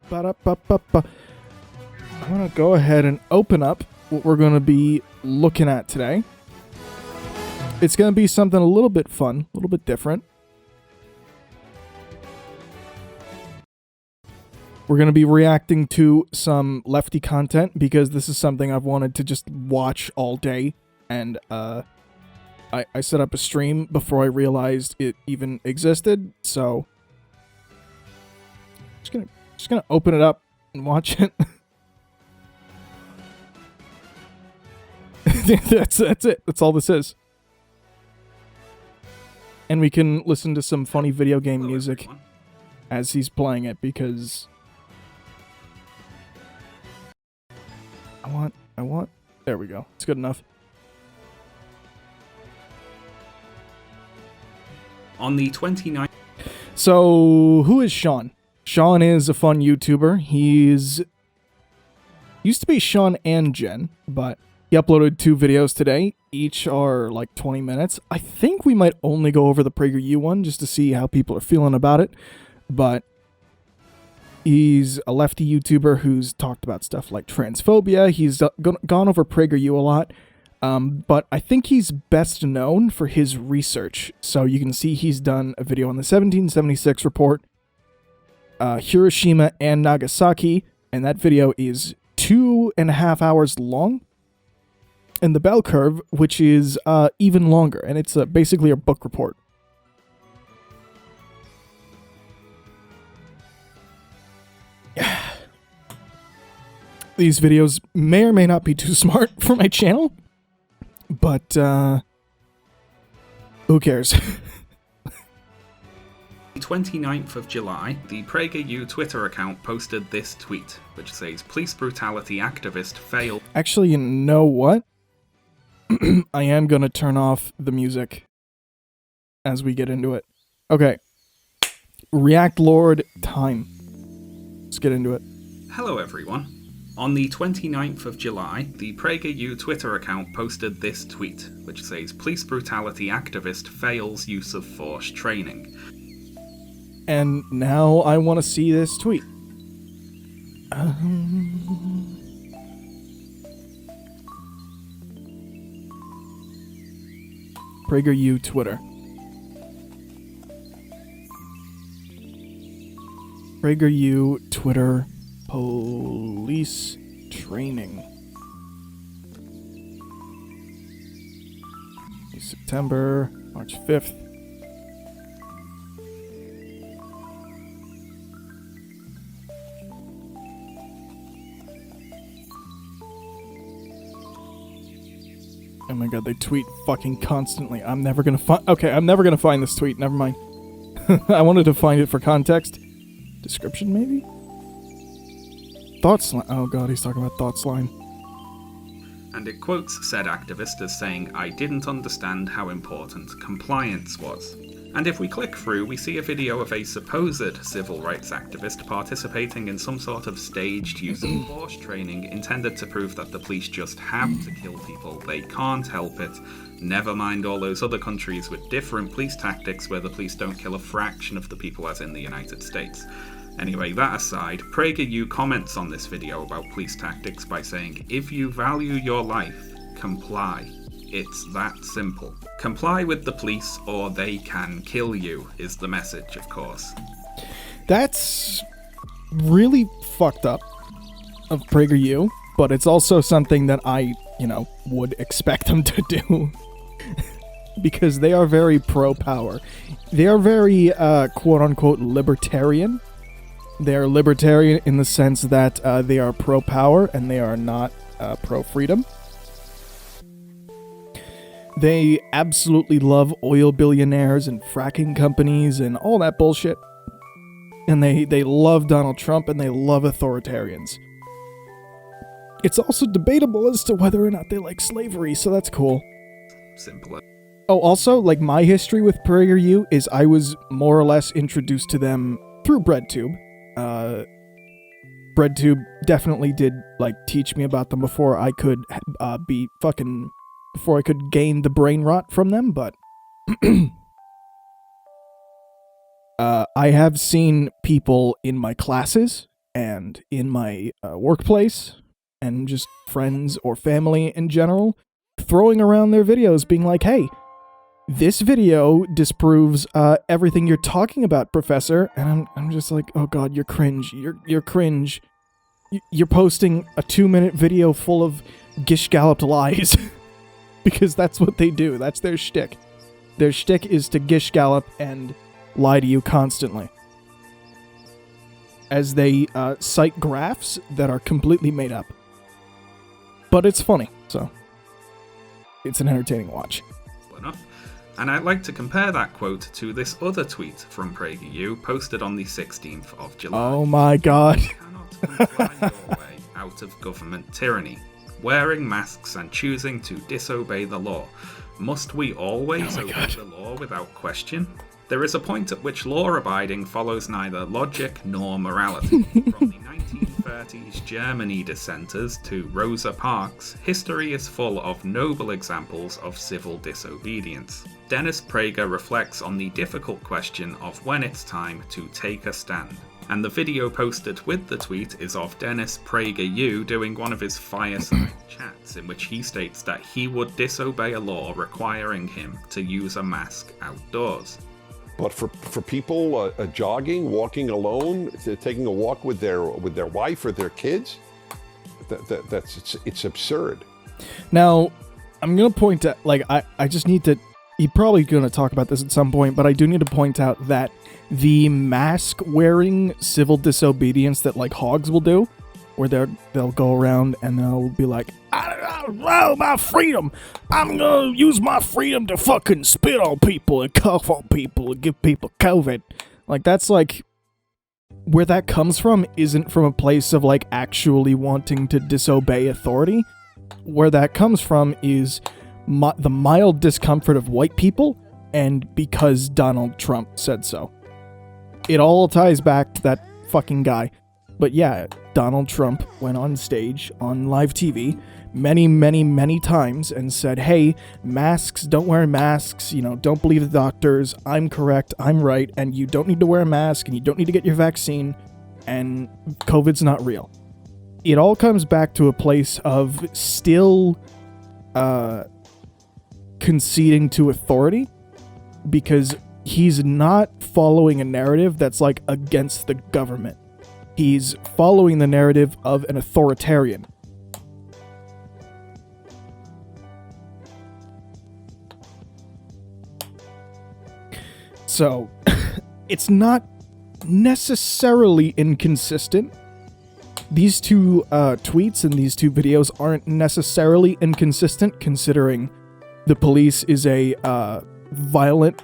Ba-da-ba-ba-ba. I'm going to go ahead and open up what we're going to be looking at today. It's going to be something a little bit fun, a little bit different. We're going to be reacting to some lefty content because this is something I've wanted to just watch all day. And I set up a stream before I realized it even existed. So just gonna open it up and watch it. That's it. That's all this is. And we can listen to some funny video game music as he's playing it because I want. There we go. It's good enough. On the 29th. So, who is Sean? Sean is a fun YouTuber. He's used to be Sean and Jen, but he uploaded 2 videos today. Each are like 20 minutes. I think we might only go over the PragerU one just to see how people are feeling about it. But he's a lefty YouTuber who's talked about stuff like transphobia. He's gone over PragerU a lot. But I think he's best known for his research. So you can see he's done a video on the 1776 report, Hiroshima and Nagasaki, and that video is 2.5 hours long. And the bell curve, which is even longer, and it's basically a book report. These videos may or may not be too smart for my channel, but who cares? 29th of July, the PragerU Twitter account posted this tweet, which says, "Police brutality activist failed." Actually, you know what? I am going to turn off the music as we get into it. Okay. React Lord time. Let's get into it. Hello everyone. On the 29th of July, the PragerU Twitter account posted this tweet, which says, "Police brutality activist fails use of force training." And now I want to see this tweet. PragerU Twitter. PragerU Twitter police training. September, March 5th. Oh my god, they tweet fucking constantly. I'm never gonna find... Okay, I'm never gonna find this tweet. Never mind. I wanted to find it for context. Description, maybe? Thoughts line. Oh god, he's talking about thoughts line. And it quotes said activist as saying, "I didn't understand how important compliance was." And if we click through, we see a video of a supposed civil rights activist participating in some sort of staged use of force training intended to prove that the police just have to kill people. They can't help it. Never mind all those other countries with different police tactics where the police don't kill a fraction of the people as in the United States. Anyway, that aside, PragerU comments on this video about police tactics by saying, "If you value your life, comply. It's that simple. Comply with the police or they can kill you," is the message, of course. That's really fucked up of PragerU, but it's also something that I, would expect them to do. Because they are very pro-power. They are very, quote-unquote, libertarian. They are libertarian in the sense that they are pro-power and they are not pro-freedom. They absolutely love oil billionaires and fracking companies and all that bullshit. And they love Donald Trump and they love authoritarians. It's also debatable as to whether or not they like slavery, so that's cool. Simple. Oh, also, like, my history with PragerU is I was more or less introduced to them through BreadTube. BreadTube definitely did, like, teach me about them before I could before I could gain the brain rot from them, but I have seen people in my classes and in my workplace, and just friends or family in general, throwing around their videos being like, hey, this video disproves everything you're talking about, Professor. And I'm just like, oh god, you're cringe. You're cringe. You're posting a 2-minute video full of gish-galloped lies. Because that's what they do. That's their shtick. Their shtick is to gish-gallop and lie to you constantly. As they cite graphs that are completely made up. But it's funny, so it's an entertaining watch. Enough. And I'd like to compare that quote to this other tweet from PragerU posted on the 16th of July. Oh my god. You cannot comply your way out of government tyranny. Wearing masks and choosing to disobey the law. Must we always obey the law without question? There is a point at which law-abiding follows neither logic nor morality. From the 1930s Germany dissenters to Rosa Parks, history is full of noble examples of civil disobedience. Dennis Prager reflects on the difficult question of when it's time to take a stand. And the video posted with the tweet is of Dennis PragerU doing one of his fireside chats in which he states that he would disobey a law requiring him to use a mask outdoors. But for people jogging, walking alone, taking a walk with their wife or their kids, it's absurd. Now, I'm gonna point out, like, I just need to. He's probably gonna talk about this at some point, but I do need to point out that the mask-wearing civil disobedience that like hogs will do, where they'll go around and they'll be like, my freedom, I'm gonna use my freedom to fucking spit on people and cough on people and give people COVID. Like, that's like, where that comes from isn't from a place of like actually wanting to disobey authority. Where that comes from is the mild discomfort of white people, and because Donald Trump said so. It all ties back to that fucking guy. But yeah, Donald Trump went on stage on live TV many, many, many times and said, hey, masks, don't wear masks, don't believe the doctors, I'm correct, I'm right, and you don't need to wear a mask, and you don't need to get your vaccine, and COVID's not real. It all comes back to a place of still conceding to authority, because he's not following a narrative that's like against the government. He's following the narrative of an authoritarian. So, it's not necessarily inconsistent. These two tweets and these two videos aren't necessarily inconsistent, considering the police is a violent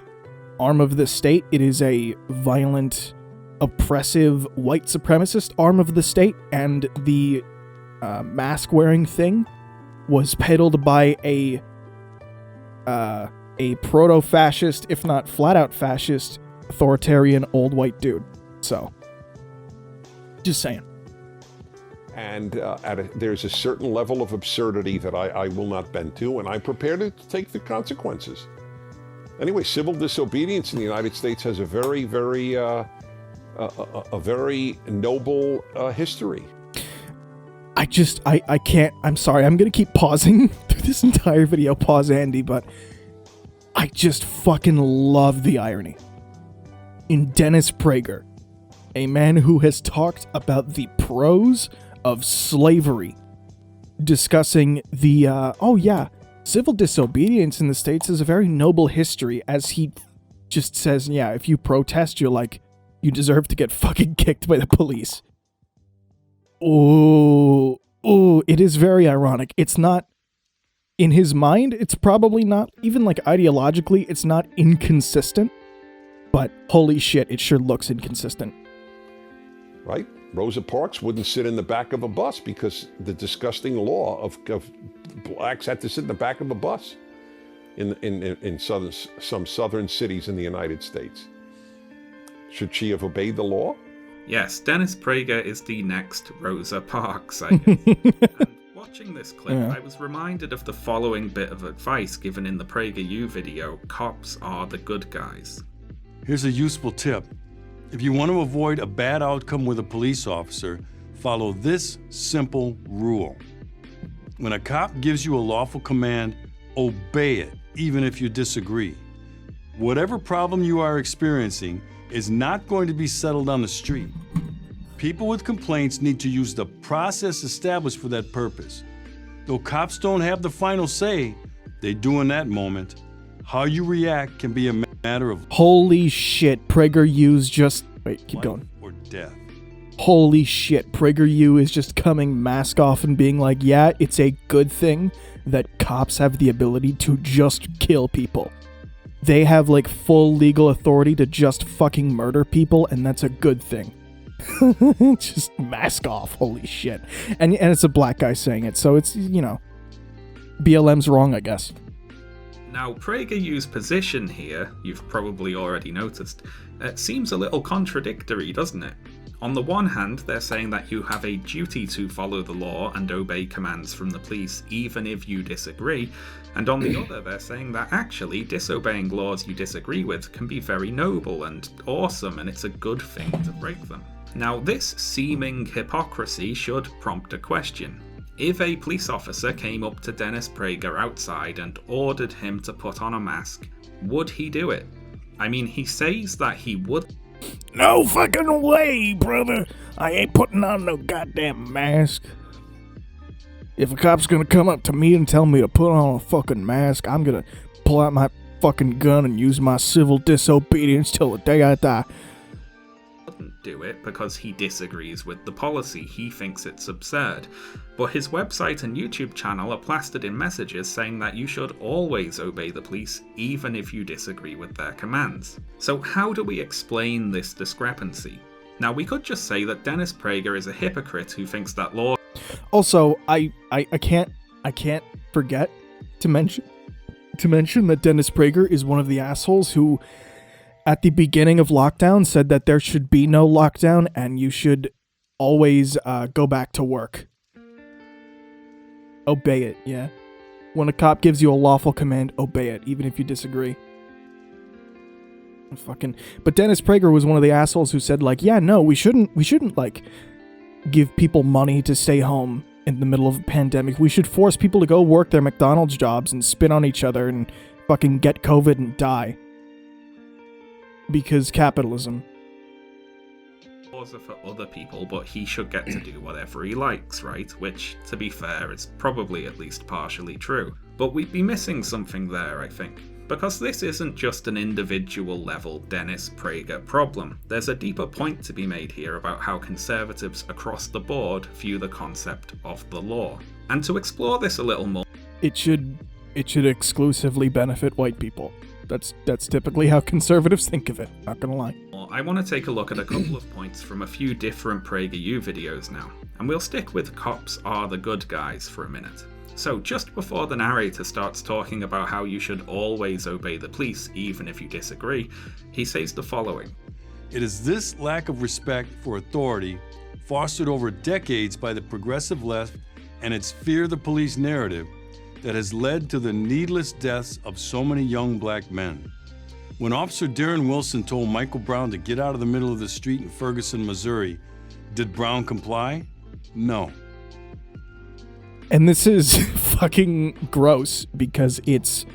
arm of the state. It is a violent, oppressive, white supremacist arm of the state, and the mask-wearing thing was peddled by a proto-fascist, if not flat-out fascist, authoritarian old white dude. So, just saying. And there's a certain level of absurdity that I will not bend to, and I'm prepared to take the consequences. Anyway, civil disobedience in the United States has a very, very, a very noble history. I can't, I'm sorry, I'm gonna keep pausing through this entire video. Pause, Andy, but I just fucking love the irony. In Dennis Prager, a man who has talked about the pros of slavery, discussing the, civil disobedience in the States is a very noble history, as he just says, yeah, if you protest, you're like, you deserve to get fucking kicked by the police. Oh, it is very ironic. It's not, in his mind, it's probably not, even like ideologically, it's not inconsistent, but holy shit, it sure looks inconsistent. Right? Rosa Parks wouldn't sit in the back of a bus because the disgusting law of blacks had to sit in the back of a bus in some southern cities in the United States. Should she have obeyed the law? Yes, Dennis Prager is the next Rosa Parks, I guess. And watching this clip, I was reminded of the following bit of advice given in the PragerU video, Cops Are the Good Guys. Here's a useful tip. If you want to avoid a bad outcome with a police officer, follow this simple rule. When a cop gives you a lawful command, obey it, even if you disagree. Whatever problem you are experiencing is not going to be settled on the street. People with complaints need to use the process established for that purpose. Though cops don't have the final say, they do in that moment. How you react can be a matter of Holy shit, PragerU's just... Wait, keep life going. or death. Holy shit, PragerU is just coming mask off and being like, yeah, it's a good thing that cops have the ability to just kill people. They have, like, full legal authority to just fucking murder people, and that's a good thing. Just mask off, holy shit. And it's a black guy saying it, so it's, you know, BLM's wrong, I guess. Now, PragerU's position here, you've probably already noticed, seems a little contradictory, doesn't it? On the one hand, they're saying that you have a duty to follow the law and obey commands from the police even if you disagree, and on the other, they're saying that actually disobeying laws you disagree with can be very noble and awesome, and it's a good thing to break them. Now, this seeming hypocrisy should prompt a question. If a police officer came up to Dennis Prager outside and ordered him to put on a mask, would he do it? I mean, he says that he would. No fucking way, brother. I ain't putting on no goddamn mask. If a cop's gonna come up to me and tell me to put on a fucking mask, I'm gonna pull out my fucking gun and use my civil disobedience till the day I die. Wouldn't do it because he disagrees with the policy. He thinks it's absurd. But his website and YouTube channel are plastered in messages saying that you should always obey the police even if you disagree with their commands. So how do we explain this discrepancy? Now, we could just say that Dennis Prager is a hypocrite who thinks that law... Also, I can't forget to mention that Dennis Prager is one of the assholes who at the beginning of lockdown said that there should be no lockdown and you should always go back to work. Obey it, yeah. When a cop gives you a lawful command, obey it, even if you disagree. But Dennis Prager was one of the assholes who said, like, yeah, no, we shouldn't like give people money to stay home in the middle of a pandemic. We should force people to go work their McDonald's jobs and spit on each other and fucking get COVID and die. Because capitalism. Laws are for other people, but he should get to do whatever he likes, right? Which, to be fair, is probably at least partially true. But we'd be missing something there, I think. Because this isn't just an individual level Dennis Prager problem. There's a deeper point to be made here about how conservatives across the board view the concept of the law. And to explore this a little more... It should exclusively benefit white people. That's typically how conservatives think of it, not gonna lie. I want to take a look at a couple of points from a few different PragerU videos now, and we'll stick with cops are the good guys for a minute. So just before the narrator starts talking about how you should always obey the police even if you disagree, he says the following. It is this lack of respect for authority, fostered over decades by the progressive left and its fear the police narrative, that has led to the needless deaths of so many young black men. When Officer Darren Wilson told Michael Brown to get out of the middle of the street in Ferguson, Missouri, did Brown comply? No. And this is fucking gross because it's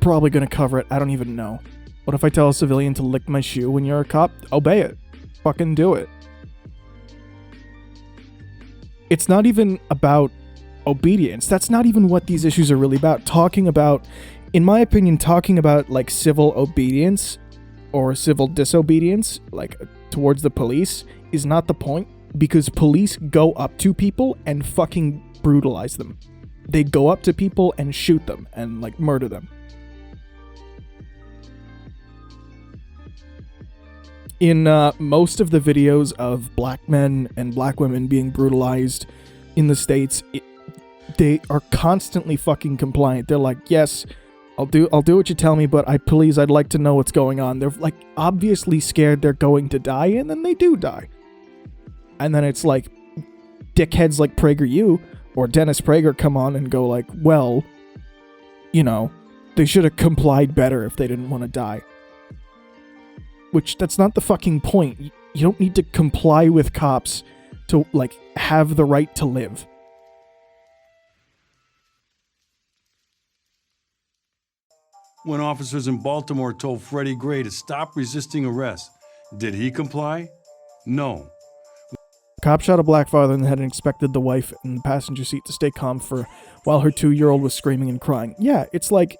probably gonna cover it. I don't even know. What if I tell a civilian to lick my shoe when you're a cop? Obey it. Fucking do it. It's not even about obedience. That's not even what these issues are really about. In my opinion, talking about like civil obedience or civil disobedience, like towards the police, is not the point, because police go up to people and fucking brutalize them. They go up to people and shoot them and like murder them. In most of the videos of black men and black women being brutalized in the States, they are constantly fucking compliant. They're like, yes, I'll do what you tell me, but I'd like to know what's going on. They're like obviously scared they're going to die, and then they do die. And then it's like dickheads like PragerU or Dennis Prager come on and go like, well, you know, they should have complied better if they didn't want to die. Which, that's not the fucking point. You don't need to comply with cops to, like, have the right to live. When officers in Baltimore told Freddie Gray to stop resisting arrest, did he comply? No. Cop shot a black father in the head and expected the wife in the passenger seat to stay calm while her 2-year-old was screaming and crying. Yeah, it's like,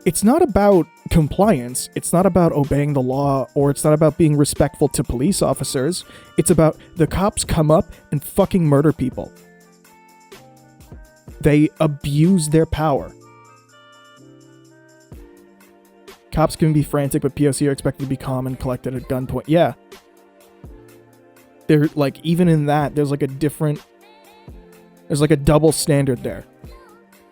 it's not about compliance, it's not about obeying the law, or it's not about being respectful to police officers. It's about the cops come up and fucking murder people. They abuse their power. Cops can be frantic, but POC are expected to be calm and collected at gunpoint. Yeah. They're like, even in that, there's like a double standard there.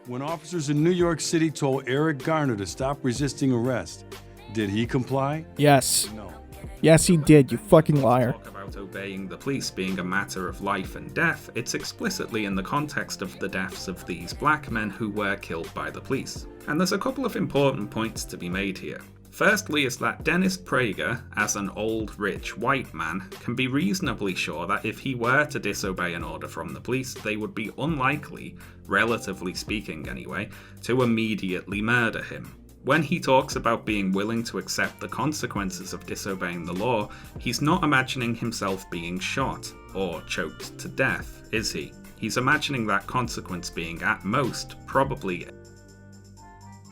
When officers in New York City told Eric Garner to stop resisting arrest, did he comply? Yes. No. Yes, he did, you fucking liar. Talk about obeying the police being a matter of life and death, it's explicitly in the context of the deaths of these black men who were killed by the police. And there's a couple of important points to be made here. Firstly is that Dennis Prager, as an old, rich, white man, can be reasonably sure that if he were to disobey an order from the police, they would be unlikely, relatively speaking anyway, to immediately murder him. When he talks about being willing to accept the consequences of disobeying the law, he's not imagining himself being shot, or choked to death, is he? He's imagining that consequence being, at most, probably...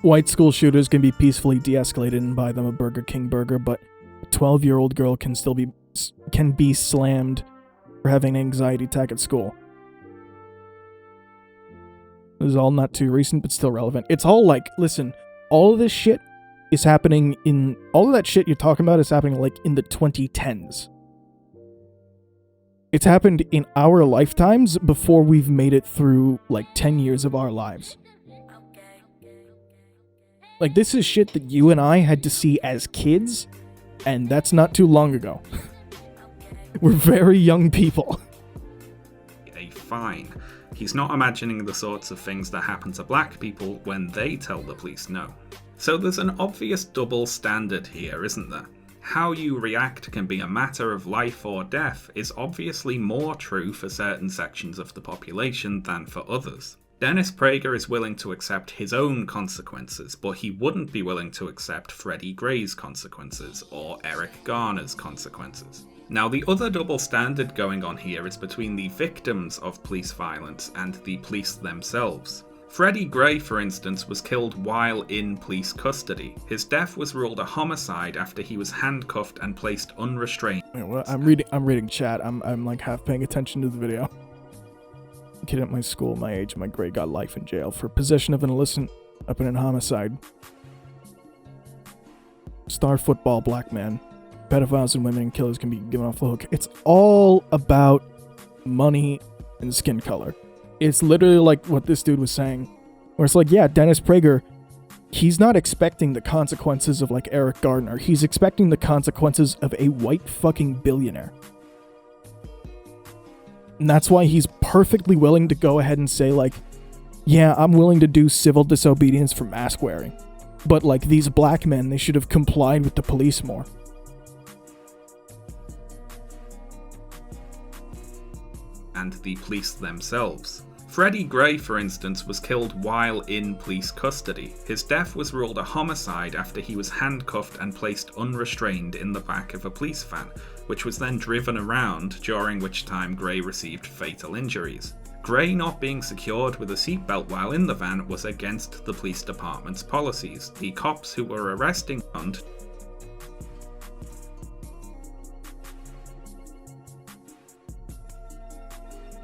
White school shooters can be peacefully de-escalated and buy them a Burger King burger, but a 12-year-old girl can be slammed for having an anxiety attack at school. This is all not too recent, but still relevant. It's all like, listen, all of this shit is happening in... All of that shit you're talking about is happening, like, in the 2010s. It's happened in our lifetimes before we've made it through, like, 10 years of our lives. Like, this is shit that you and I had to see as kids, and that's not too long ago. We're very young people. A fine. He's not imagining the sorts of things that happen to black people when they tell the police no. So there's an obvious double standard here, isn't there? How you react can be a matter of life or death is obviously more true for certain sections of the population than for others. Dennis Prager is willing to accept his own consequences, but he wouldn't be willing to accept Freddie Gray's consequences, or Eric Garner's consequences. Now, the other double standard going on here is between the victims of police violence and the police themselves. Freddie Gray, for instance, was killed while in police custody. His death was ruled a homicide after he was handcuffed and placed unrestrained. Wait, what? I'm reading chat. I'm like half paying attention to the video. A kid at my school, my age, my grade, got life in jail for possession of an illicit weapon and homicide. Star football black man. Pedophiles and women and killers can be given off the hook. It's all about money and skin color. It's literally like what this dude was saying. Where it's like, yeah, Dennis Prager, he's not expecting the consequences of like Eric Garner. He's expecting the consequences of a white fucking billionaire. And that's why he's perfectly willing to go ahead and say, like, yeah, I'm willing to do civil disobedience for mask wearing. But, like, these black men, they should have complied with the police more. And the police themselves. Freddie Gray, for instance, was killed while in police custody. His death was ruled a homicide after he was handcuffed and placed unrestrained in the back of a police van, which was then driven around, during which time Gray received fatal injuries. Gray not being secured with a seatbelt while in the van was against the police department's policies. The cops who were arresting him.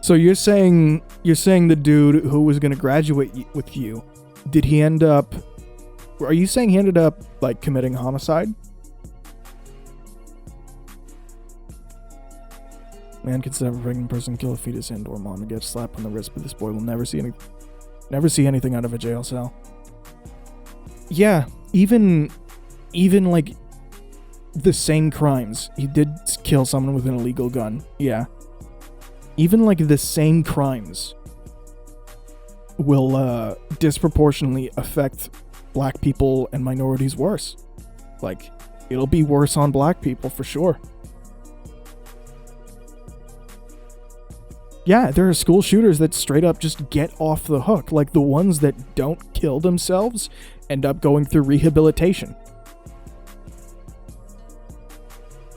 So you're saying the dude who was going to graduate with you, did he end up... Are you saying he ended up, like, committing homicide? Man can set up a pregnant person, kill a fetus and or mom and get slapped on the wrist, but this boy will never see anything out of a jail cell. Yeah, even like the same crimes. He did kill someone with an illegal gun. Yeah. Even like the same crimes will disproportionately affect black people and minorities worse. Like, it'll be worse on black people for sure. Yeah, there are school shooters that straight up just get off the hook. Like the ones that don't kill themselves end up going through rehabilitation.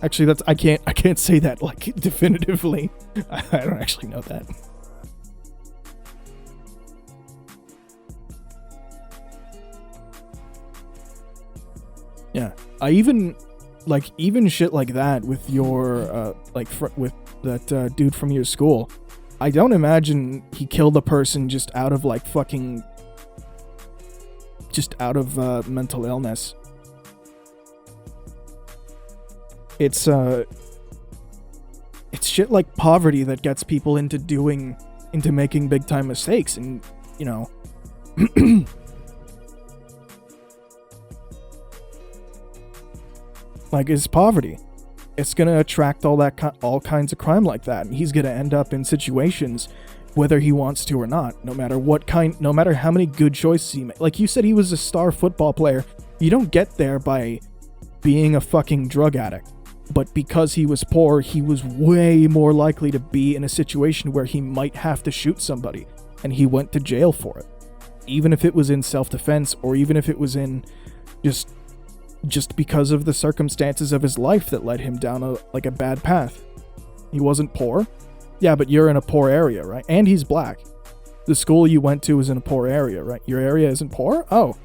Actually, I can't say that like definitively. I don't actually know that. Yeah, even shit like that with your with that dude from your school. I don't imagine he killed a person just out of like fucking mental illness. It's shit like poverty that gets people into making big time mistakes, and you know. Like, it's poverty. It's gonna attract all kinds of crime like that, and he's gonna end up in situations whether he wants to or not, no matter how many good choices he made. Like you said, he was a star football player. You don't get there by being a fucking drug addict. But because he was poor, he was way more likely to be in a situation where he might have to shoot somebody, and he went to jail for it. Even if it was in self-defense, or even if it was in just because of the circumstances of his life that led him down a bad path. He wasn't poor. Yeah, but you're in a poor area, right? And he's black. The school you went to was in a poor area, right? Your area isn't poor? Oh.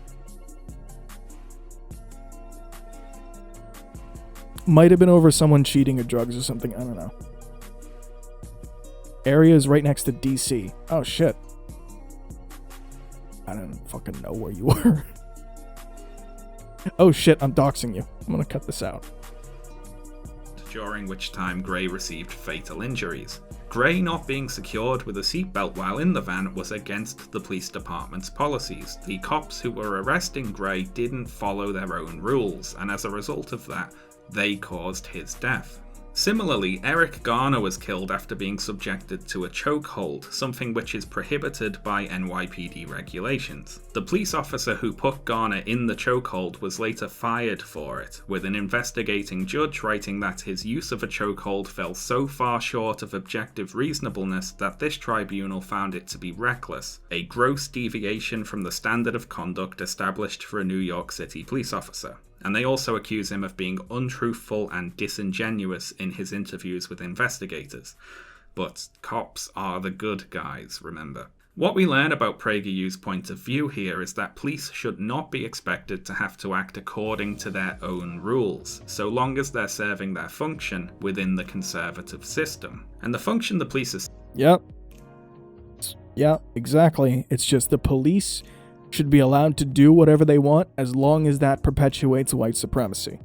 Might have been over someone cheating or drugs or something. I don't know. Area is right next to DC. Oh, shit. I don't fucking know where you were. Oh shit, I'm doxing you. I'm gonna cut this out. During which time Gray received fatal injuries. Gray not being secured with a seatbelt while in the van was against the police department's policies. The cops who were arresting Gray didn't follow their own rules, and as a result of that, they caused his death. Similarly, Eric Garner was killed after being subjected to a chokehold, something which is prohibited by NYPD regulations. The police officer who put Garner in the chokehold was later fired for it, with an investigating judge writing that his use of a chokehold fell so far short of objective reasonableness that this tribunal found it to be reckless, a gross deviation from the standard of conduct established for a New York City police officer. And they also accuse him of being untruthful and disingenuous in his interviews with investigators. But cops are the good guys, remember. What we learn about PragerU's point of view here is that police should not be expected to have to act according to their own rules, so long as they're serving their function within the conservative system. And the function the police is... Yep, exactly. It's just the police should be allowed to do whatever they want as long as that perpetuates white supremacy.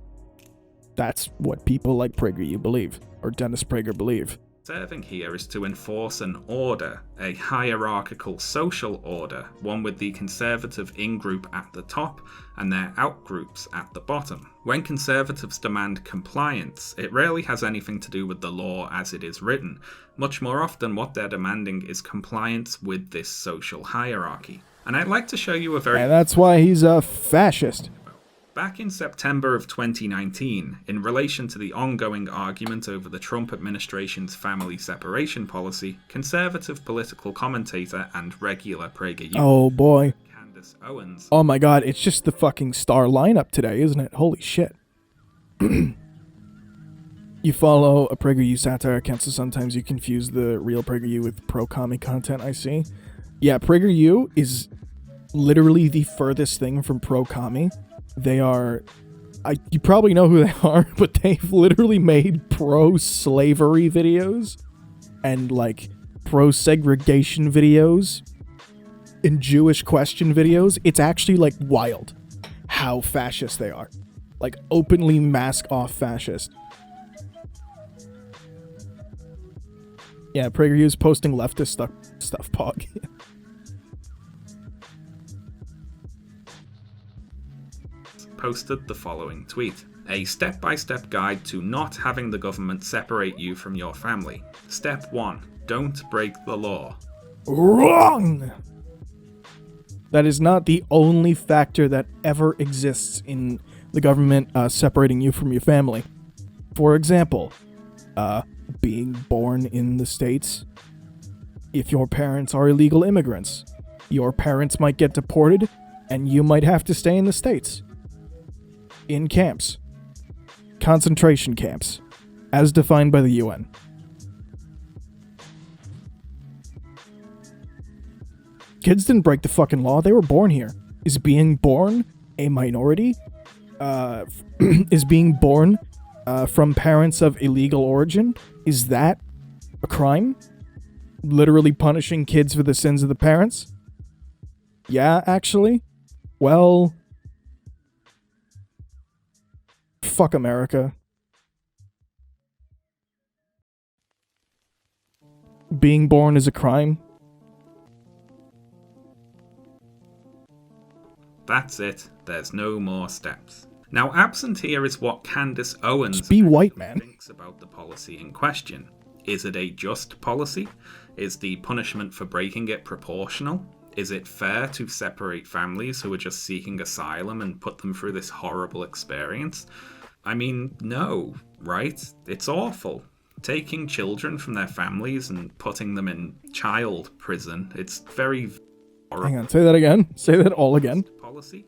That's what people like PragerU believe, or Dennis Prager believe. Serving here is to enforce an order, a hierarchical social order, one with the conservative in-group at the top and their out-groups at the bottom. When conservatives demand compliance, it rarely has anything to do with the law as it is written. Much more often what they're demanding is compliance with this social hierarchy. And I'd like to show you a very... And that's why he's a fascist. Back in September of 2019, in relation to the ongoing argument over the Trump administration's family separation policy, conservative political commentator and regular PragerU... Oh boy. Candace Owens... Oh my god, it's just the fucking star lineup today, isn't it? Holy shit. You follow a PragerU satire account, so sometimes you confuse the real PragerU with pro-commie content, I see. Yeah, PragerU is literally the furthest thing from pro-commie. They are... you probably know who they are, but they've literally made pro-slavery videos and, like, pro-segregation videos and Jewish question videos. It's actually, like, wild how fascist they are. Like, openly mask-off fascist. Yeah, PragerU's posting leftist stuff, Pog. Posted the following tweet. A step-by-step guide to not having the government separate you from your family. Step 1. Don't break the law. Wrong! That is not the only factor that ever exists in the government separating you from your family. For example, being born in the States, if your parents are illegal immigrants. Your parents might get deported, and you might have to stay in the States. In camps. Concentration camps. As defined by the UN. Kids didn't break the fucking law. They were born here. Is being born a minority? Is being born from parents of illegal origin? Is that a crime? Literally punishing kids for the sins of the parents? Yeah, actually. Well, fuck America. Being born is a crime. That's it. There's no more steps. Now, absent here is what Candace Owens Just be white, man. thinks about the policy in question. Is it a just policy? Is the punishment for breaking it proportional? Is it fair to separate families who are just seeking asylum and put them through this horrible experience? I mean, no, right? It's awful. Taking children from their families and putting them in child prison, it's very horrible. Hang on, say that again. Say that all again. Policy?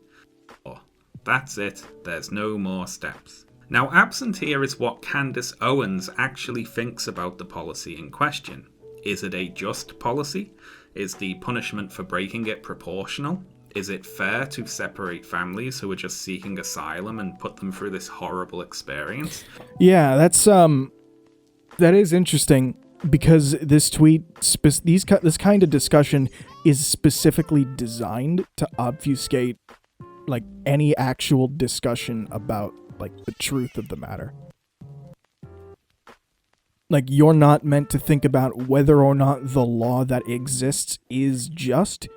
Oh, that's it. There's no more steps. Now, absent here is what Candace Owens actually thinks about the policy in question. Is it a just policy? Is the punishment for breaking it proportional? Is it fair to separate families who are just seeking asylum and put them through this horrible experience? Yeah, that is interesting because this tweet, this kind of discussion is specifically designed to obfuscate like any actual discussion about like the truth of the matter. Like, you're not meant to think about whether or not the law that exists is just.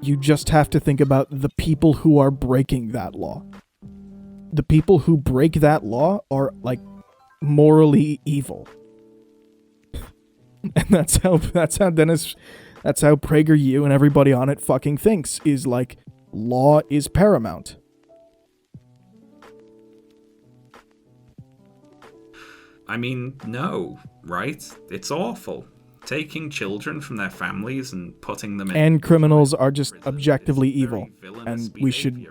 You just have to think about the people who are breaking that law. The people who break that law are, like, morally evil. And that's how PragerU and everybody on it fucking thinks, is like, law is paramount. I mean, no, right? It's awful. Taking children from their families and putting them in... And criminals are just objectively evil. And we should,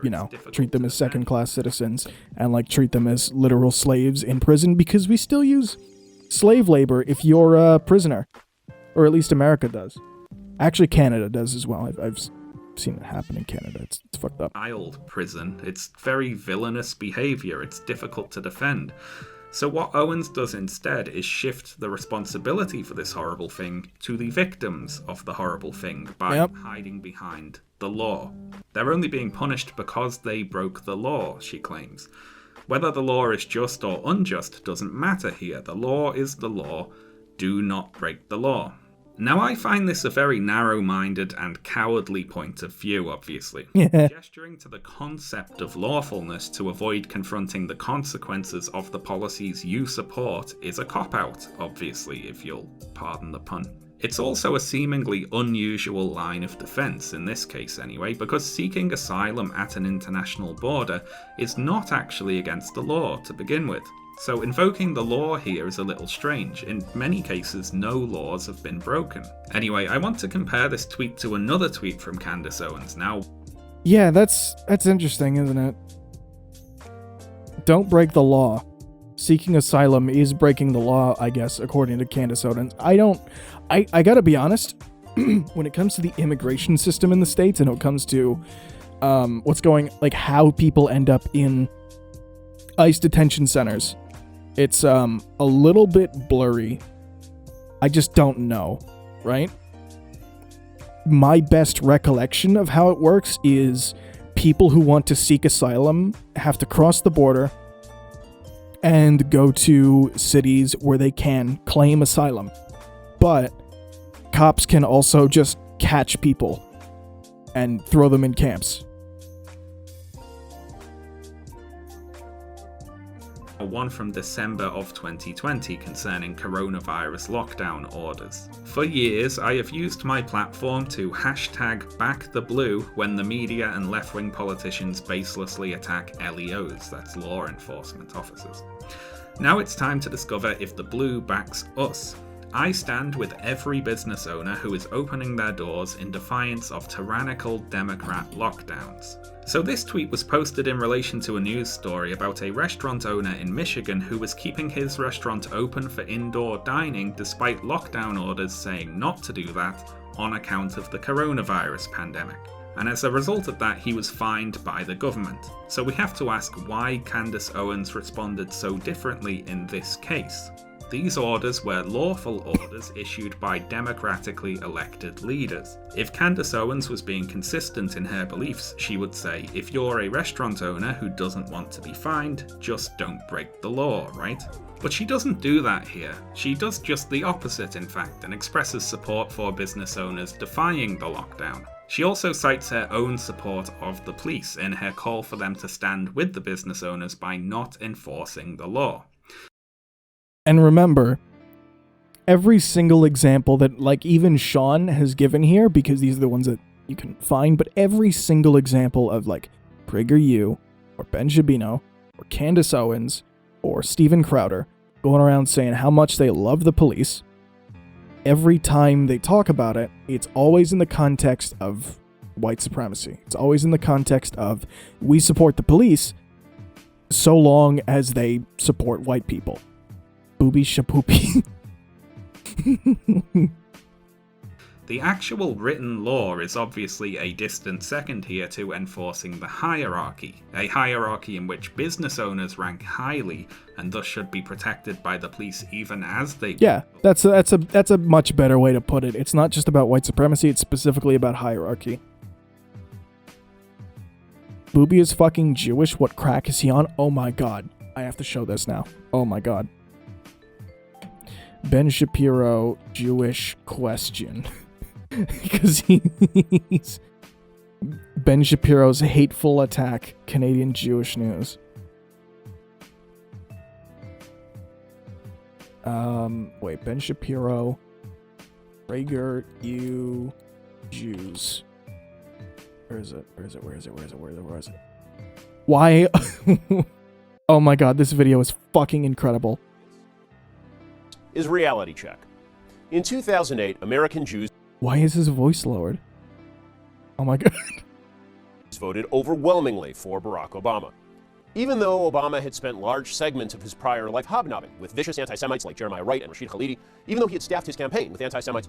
treat them as second-class citizens and, like, treat them as literal slaves in prison because we still use slave labor if you're a prisoner. Or at least America does. Actually, Canada does as well. I've seen it happen in Canada. It's fucked up. Child prison. It's very villainous behavior. It's difficult to defend. So what Owens does instead is shift the responsibility for this horrible thing to the victims of the horrible thing by hiding behind the law. They're only being punished because they broke the law, she claims. Whether the law is just or unjust doesn't matter here. The law is the law. Do not break the law. Now, I find this a very narrow-minded and cowardly point of view, obviously. Gesturing to the concept of lawfulness to avoid confronting the consequences of the policies you support is a cop-out, obviously, if you'll pardon the pun. It's also a seemingly unusual line of defense, in this case anyway, because seeking asylum at an international border is not actually against the law to begin with. So invoking the law here is a little strange. In many cases, no laws have been broken. Anyway, I want to compare this tweet to another tweet from Candace Owens now. Yeah, that's interesting, isn't it? Don't break the law. Seeking asylum is breaking the law, I guess, according to Candace Owens. I gotta be honest, when it comes to the immigration system in the States and when it comes to how people end up in ICE detention centers, it's a little bit blurry. I just don't know, right? My best recollection of how it works is people who want to seek asylum have to cross the border and go to cities where they can claim asylum. But cops can also just catch people and throw them in camps. One from December of 2020 concerning coronavirus lockdown orders. For years, I have used my platform to #BackTheBlue when the media and left-wing politicians baselessly attack LEOs, that's law enforcement officers. Now it's time to discover if the blue backs us. I stand with every business owner who is opening their doors in defiance of tyrannical Democrat lockdowns. So this tweet was posted in relation to a news story about a restaurant owner in Michigan who was keeping his restaurant open for indoor dining despite lockdown orders saying not to do that on account of the coronavirus pandemic. And as a result of that, he was fined by the government. So we have to ask why Candace Owens responded so differently in this case. These orders were lawful orders issued by democratically elected leaders. If Candace Owens was being consistent in her beliefs, she would say, if you're a restaurant owner who doesn't want to be fined, just don't break the law, right? But she doesn't do that here. She does just the opposite, in fact, and expresses support for business owners defying the lockdown. She also cites her own support of the police in her call for them to stand with the business owners by not enforcing the law. And remember, every single example that, like, even Sean has given here, because these are the ones that you can find, but every single example of, like, PragerU, or Ben Shabino, or Candace Owens, or Steven Crowder, going around saying how much they love the police, every time they talk about it, it's always in the context of white supremacy. It's always in the context of, we support the police so long as they support white people. Booby shapoopy. The actual written law is obviously a distant second here to enforcing the hierarchy, a hierarchy in which business owners rank highly and thus should be protected by the police even as they... Yeah, that's a much better way to put it. It's not just about white supremacy, it's specifically about hierarchy. Booby is fucking Jewish, what crack is he on? Oh my god. I have to show this now. Oh my god. Ben Shapiro, Jewish question. Because he's Ben Shapiro's hateful attack, Canadian Jewish news. Wait, Ben Shapiro, PragerU, Jews. Where is it? Why? Oh my god, this video is fucking incredible. Is reality check. In 2008, American Jews Why is his voice lowered? Oh my god. voted overwhelmingly for Barack Obama. Even though Obama had spent large segments of his prior life hobnobbing with vicious anti-Semites like Jeremiah Wright and Rashid Khalidi, even though he had staffed his campaign with anti-Semites...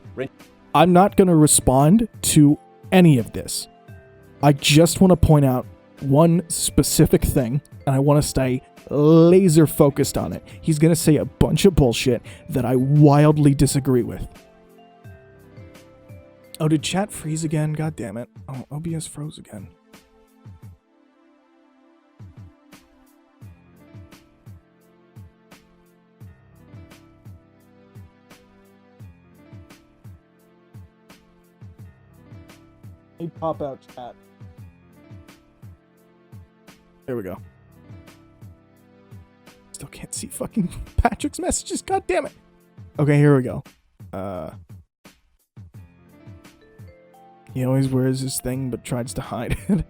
I'm not going to respond to any of this. I just want to point out one specific thing, and I want to stay laser focused on it. He's going to say a bunch of bullshit that I wildly disagree with. Oh, did chat freeze again? God damn it. Oh, OBS froze again. Hey, pop out chat. There we go. Still can't see fucking Patrick's messages. God damn it. Okay, here we go. He always wears his thing but tries to hide it.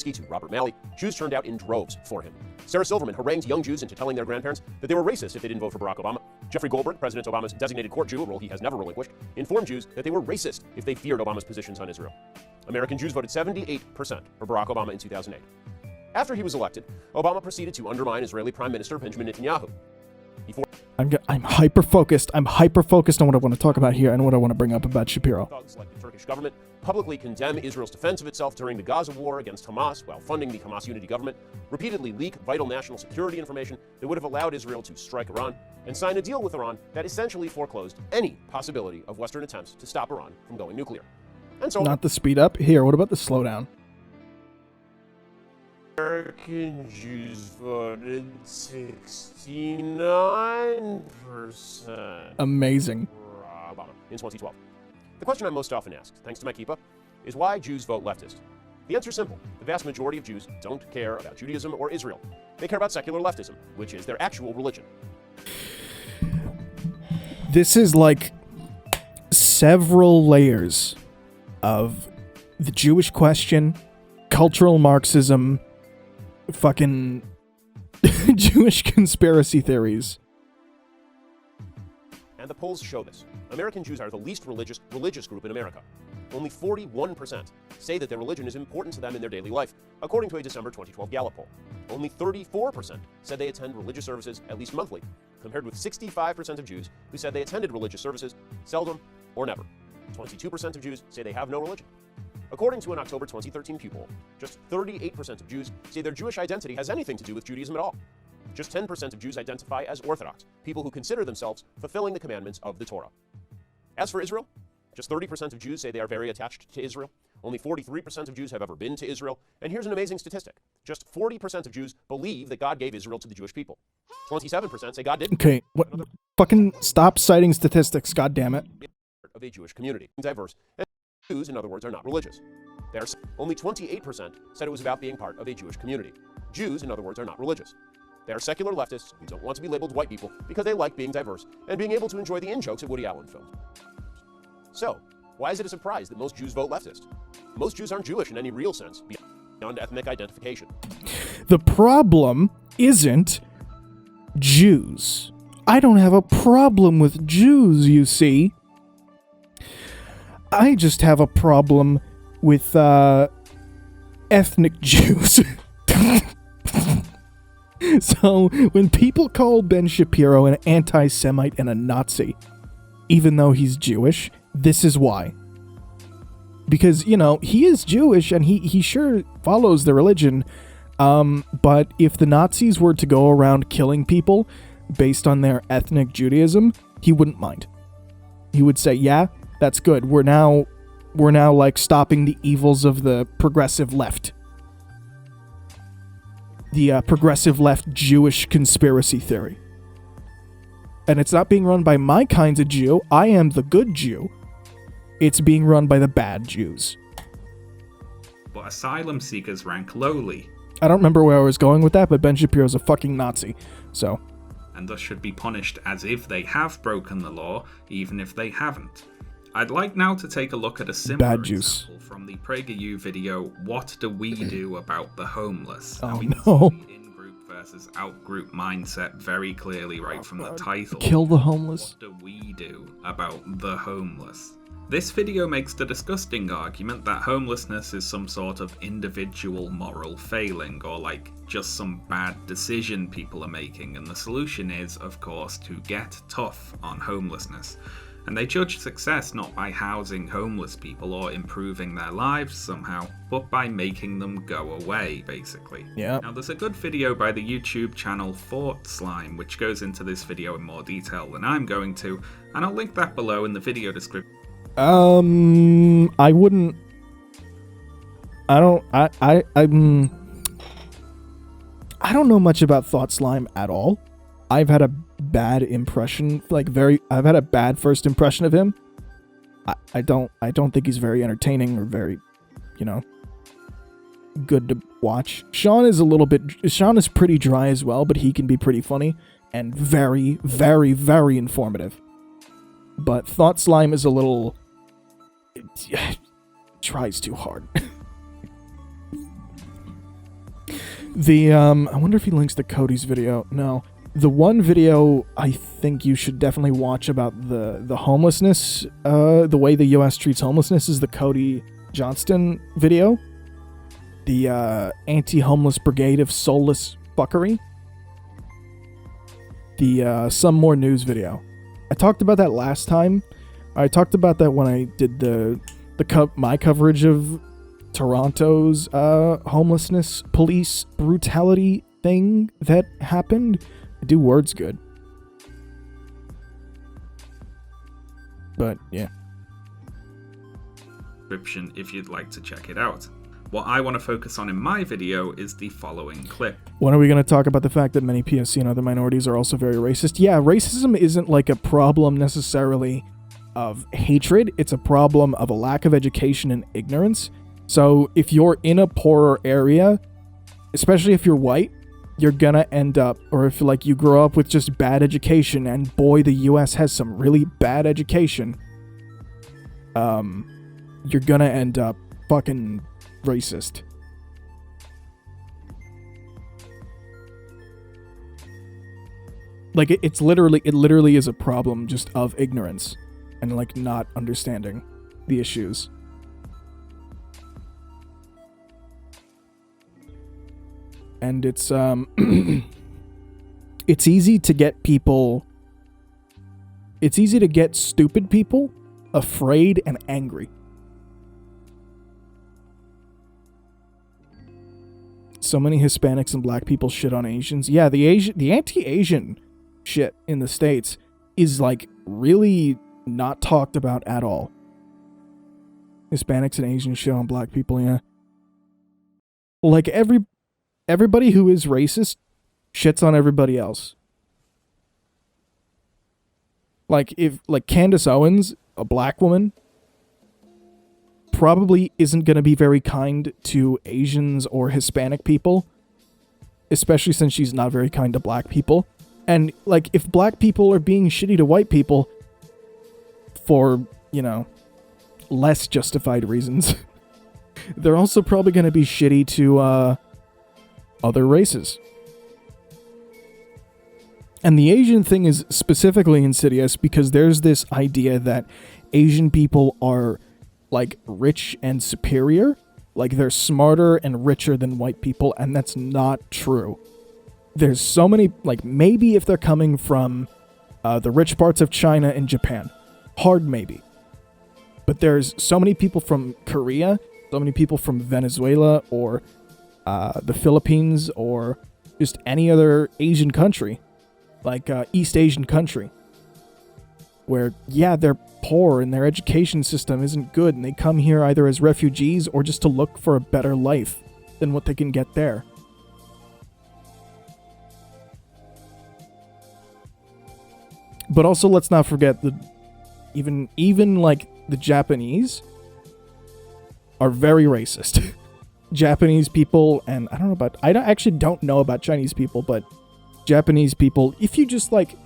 To Robert Malley, Jews turned out in droves for him. Sarah Silverman harangued young Jews into telling their grandparents that they were racist if they didn't vote for Barack Obama. Jeffrey Goldberg, President Obama's designated court Jew, a role he has never relinquished, informed Jews that they were racist if they feared Obama's positions on Israel. American Jews voted 78% for Barack Obama in 2008. After he was elected, Obama proceeded to undermine Israeli Prime Minister Benjamin Netanyahu. I'm hyper-focused. I'm hyper-focused on what I want to talk about here and what I want to bring up about Shapiro. Thugs like the Turkish government publicly condemn Israel's defense of itself during the Gaza war against Hamas while funding the Hamas unity government, repeatedly leak vital national security information that would have allowed Israel to strike Iran, and sign a deal with Iran that essentially foreclosed any possibility of Western attempts to stop Iran from going nuclear. And so... Not the speed up. Here, what about the slowdown? American Jews voted 69% Amazing. for Obama in 2012. The question I'm most often asked, thanks to my keep-up, is why Jews vote leftist. The answer's simple. The vast majority of Jews don't care about Judaism or Israel. They care about secular leftism, which is their actual religion. This is like several layers of the Jewish question, cultural Marxism, fucking Jewish conspiracy theories. And the polls show this. American Jews are the least religious group in America. Only 41% say that their religion is important to them in their daily life, according to a December 2012 Gallup poll. Only 34% said they attend religious services at least monthly, compared with 65% of Jews who said they attended religious services seldom or never. 22% of Jews say they have no religion. According to an October 2013 Pew poll, just 38% of Jews say their Jewish identity has anything to do with Judaism at all. Just 10% of Jews identify as Orthodox, people who consider themselves fulfilling the commandments of the Torah. As for Israel, just 30% of Jews say they are very attached to Israel. Only 43% of Jews have ever been to Israel. And here's an amazing statistic. Just 40% of Jews believe that God gave Israel to the Jewish people. 27% say God didn't. Okay, what? Fucking stop citing statistics, God damn it. Of a Jewish community, diverse, and Jews, in other words, are not religious. Only 28% said it was about being part of a Jewish community. Jews, in other words, are not religious. They are secular leftists who don't want to be labeled white people because they like being diverse and being able to enjoy the in-jokes at Woody Allen films. So, why is it a surprise that most Jews vote leftist? Most Jews aren't Jewish in any real sense, beyond ethnic identification. The problem isn't Jews. I don't have a problem with Jews, you see. I just have a problem with ethnic Jews. So, when people call Ben Shapiro an anti-Semite and a Nazi, even though he's Jewish, this is why. Because, you know, he is Jewish and he sure follows the religion, but if the Nazis were to go around killing people based on their ethnic Judaism, he wouldn't mind. He would say, yeah, that's good. We're now like stopping the evils of the progressive left. The progressive left Jewish conspiracy theory. And it's not being run by my kind of Jew. I am the good Jew. It's being run by the bad Jews. But asylum seekers rank lowly. I don't remember where I was going with that, but Ben Shapiro's a fucking Nazi, so. And thus should be punished as if they have broken the law, even if they haven't. I'd like now to take a look at a similar example from the PragerU video, What Do We Do About the Homeless? Oh, we no. see the in-group versus out-group mindset very clearly right from the title. Kill the homeless. What do we do about the homeless? This video makes the disgusting argument that homelessness is some sort of individual moral failing, or like just some bad decision people are making, and the solution is, of course, to get tough on homelessness. And they judge success not by housing homeless people or improving their lives somehow, but by making them go away, basically. Yeah. Now, there's a good video by the YouTube channel Fort Slime, which goes into this video in more detail than I'm going to, and I'll link that below in the video description. I wouldn't. I don't know much about Thought Slime at all. I've had a bad impression, I've had a bad first impression of him. I don't think he's very entertaining or very, good to watch. Sean is pretty dry as well, but he can be pretty funny and very, very, very informative. But Thought Slime is a little, tries too hard. I wonder if he links to Cody's video. No. The one video I think you should definitely watch about the homelessness, the way the U.S. treats homelessness, is the Cody Johnston video. The anti-homeless brigade of soulless fuckery. The Some More News video. I talked about that last time. I talked about that when I did my coverage of Toronto's homelessness police brutality thing that happened. I do words good. But, yeah. Description if you'd like to check it out. What I want to focus on in my video is the following clip. When are we going to talk about the fact that many PSC and other minorities are also very racist? Yeah, racism isn't like a problem necessarily of hatred. It's a problem of a lack of education and ignorance. So if you're in a poorer area, especially if you're white, you're gonna end up, or if like you grow up with just bad education, and boy, the US has some really bad education, you're gonna end up fucking racist. Like, it literally is a problem just of ignorance and, like, not understanding the issues. And it's, it's easy to get stupid people afraid and angry. So many Hispanics and black people shit on Asians. Yeah, the anti-Asian shit in the States is, like, really not talked about at all. Hispanics and Asians shit on black people, yeah. Like, everybody who is racist shits on everybody else. Like, Candace Owens, a black woman, probably isn't going to be very kind to Asians or Hispanic people, especially since she's not very kind to black people. And, like, if black people are being shitty to white people for, you know, less justified reasons, they're also probably going to be shitty to other races. And the Asian thing is specifically insidious because there's this idea that Asian people are, like, rich and superior. Like, they're smarter and richer than white people, and that's not true. There's so many, like, maybe if they're coming from the rich parts of China and Japan. Hard maybe. But there's so many people from Korea, so many people from Venezuela, or the Philippines, or just any other Asian country, like East Asian country, where, yeah, they're poor and their education system isn't good, and they come here either as refugees or just to look for a better life than what they can get there. But also, let's not forget that even like the Japanese are very racist. Japanese people, and I actually don't know about Chinese people, but Japanese people, if you just, like,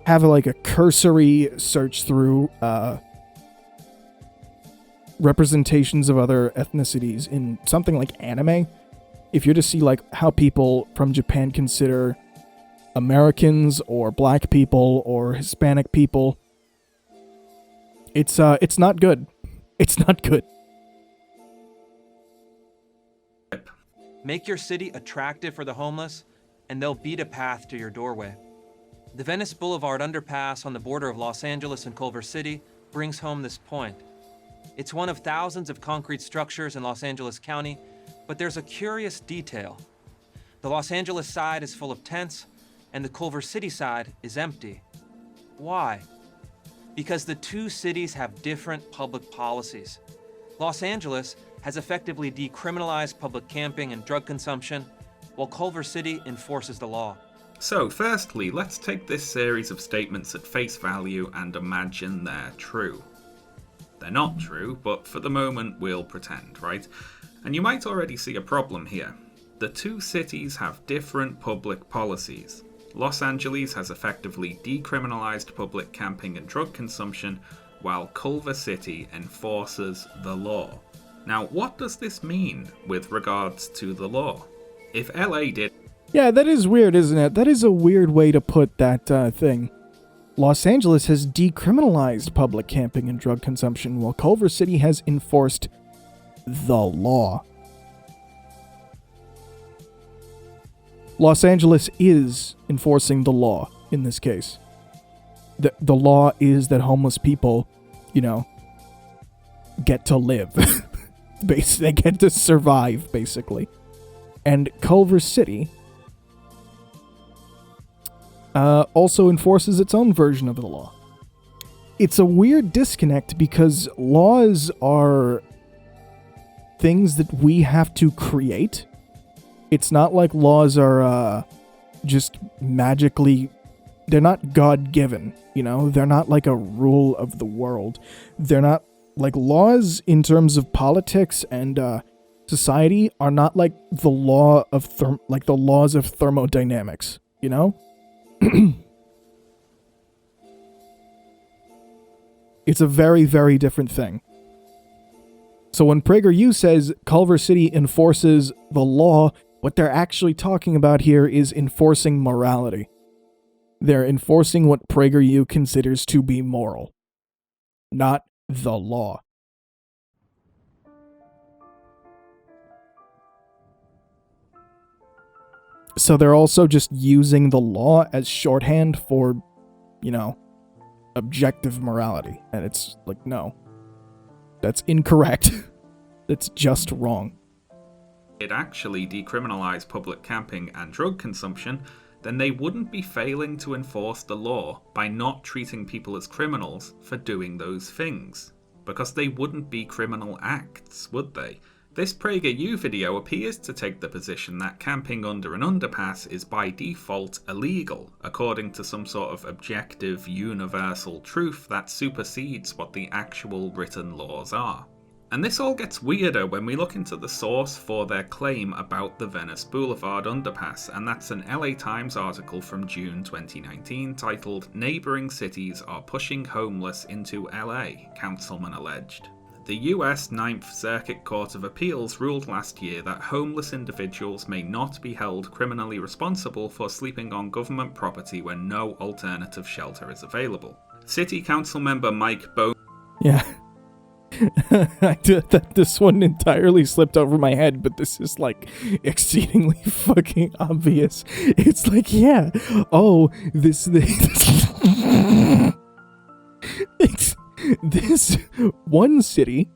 have a cursory search through representations of other ethnicities in something like anime, if you're to see, like, how people from Japan consider Americans or black people or Hispanic people, it's not good. It's not good. Make your city attractive for the homeless, and they'll beat a path to your doorway. The Venice Boulevard underpass on the border of Los Angeles and Culver City brings home this point. It's one of thousands of concrete structures in Los Angeles County, but there's a curious detail. The Los Angeles side is full of tents, and the Culver City side is empty. Why? Because the two cities have different public policies. Los Angeles has effectively decriminalized public camping and drug consumption, while Culver City enforces the law. So, firstly, let's take this series of statements at face value and imagine they're true. They're not true, but for the moment we'll pretend, right? And you might already see a problem here. The two cities have different public policies. Los Angeles has effectively decriminalized public camping and drug consumption, while Culver City enforces the law. Now, what does this mean with regards to the law? If LA did... Yeah, that is weird, isn't it? That is a weird way to put that thing. Los Angeles has decriminalized public camping and drug consumption, while Culver City has enforced the law. Los Angeles is enforcing the law in this case. The law is that homeless people, you know, get to live. They get to survive, basically. And Culver City also enforces its own version of the law. It's a weird disconnect because laws are things that we have to create. It's not like laws are just magically... They're not God-given, you know? They're not like a rule of the world. They're not... Like, laws in terms of politics and society are not like the law of the laws of thermodynamics, you know? It's a very, very different thing. So when PragerU says Culver City enforces the law, what they're actually talking about here is enforcing morality. They're enforcing what PragerU considers to be moral, not the law. So they're also just using the law as shorthand for, objective morality. And it's like, no. That's incorrect. That's just wrong. It actually decriminalized public camping and drug consumption, then they wouldn't be failing to enforce the law by not treating people as criminals for doing those things. Because they wouldn't be criminal acts, would they? This PragerU video appears to take the position that camping under an underpass is by default illegal, according to some sort of objective, universal truth that supersedes what the actual written laws are. And this all gets weirder when we look into the source for their claim about the Venice Boulevard underpass, and that's an LA Times article from June 2019 titled "Neighboring Cities Are Pushing Homeless into LA, Councilman Alleged." The US Ninth Circuit Court of Appeals ruled last year that homeless individuals may not be held criminally responsible for sleeping on government property when no alternative shelter is available. City Council member Mike Bone... Yeah. This one entirely slipped over my head, but this is like exceedingly fucking obvious. It's like, yeah, oh, this one city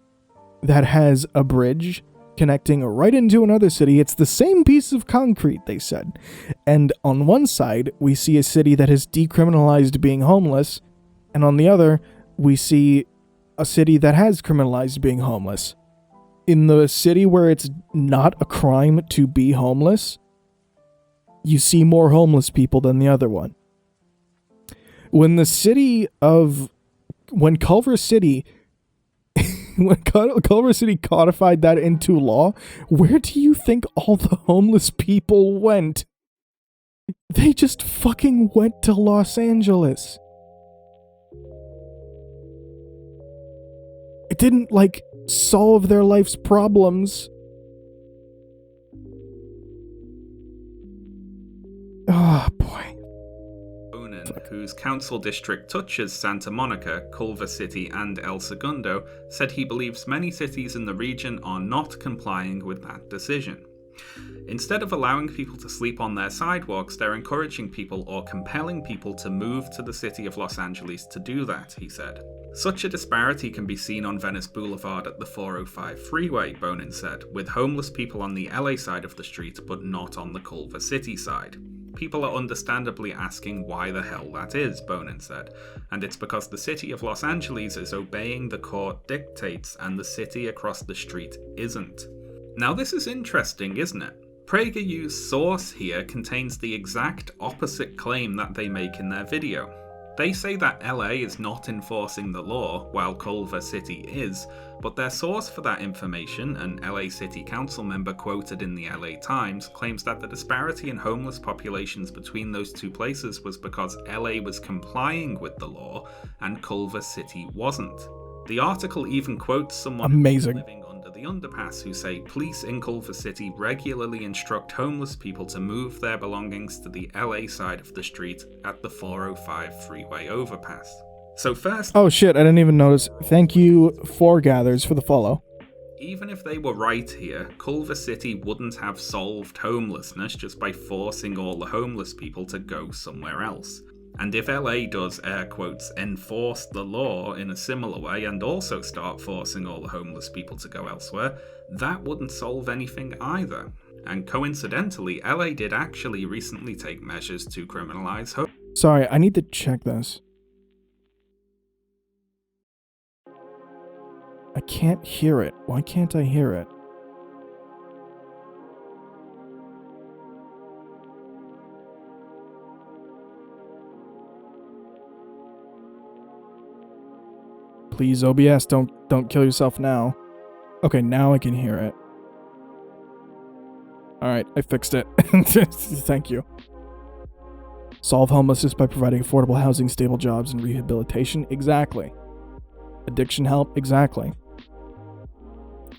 that has a bridge connecting right into another city. It's the same piece of concrete, they said. And on one side, we see a city that has decriminalized being homeless, and on the other, we see a city that has criminalized being homeless. In the city where it's not a crime to be homeless, you see more homeless people than the other one. When Culver City codified that into law, where do you think all the homeless people went? They just fucking went to Los Angeles. It didn't, solve their life's problems. Oh, boy. Whose council district touches Santa Monica, Culver City, and El Segundo, said he believes many cities in the region are not complying with that decision. Instead of allowing people to sleep on their sidewalks, they're encouraging people or compelling people to move to the city of Los Angeles to do that, he said. Such a disparity can be seen on Venice Boulevard at the 405 freeway, Bonin said, with homeless people on the LA side of the street but not on the Culver City side. People are understandably asking why the hell that is, Bonin said, and it's because the city of Los Angeles is obeying the court dictates and the city across the street isn't. Now this is interesting, isn't it? PragerU's source here contains the exact opposite claim that they make in their video. They say that LA is not enforcing the law, while Culver City is, but their source for that information, an LA City Council member quoted in the LA Times, claims that the disparity in homeless populations between those two places was because LA was complying with the law and Culver City wasn't. The article even quotes someone living under the underpass who say police in Culver City regularly instruct homeless people to move their belongings to the LA side of the street at the 405 freeway overpass. So first... Oh shit, I didn't even notice. Thank you, Foregathers, for the follow. Even if they were right here, Culver City wouldn't have solved homelessness just by forcing all the homeless people to go somewhere else. And if LA does, air quotes, enforce the law in a similar way and also start forcing all the homeless people to go elsewhere, that wouldn't solve anything either. And coincidentally, LA did actually recently take measures to criminalize homelessness. Sorry, I need to check this. I can't hear it. Why can't I hear it? Please, OBS, don't kill yourself now. Okay, now I can hear it. Alright, I fixed it. Thank you. Solve homelessness by providing affordable housing, stable jobs, and rehabilitation? Exactly. Addiction help? Exactly.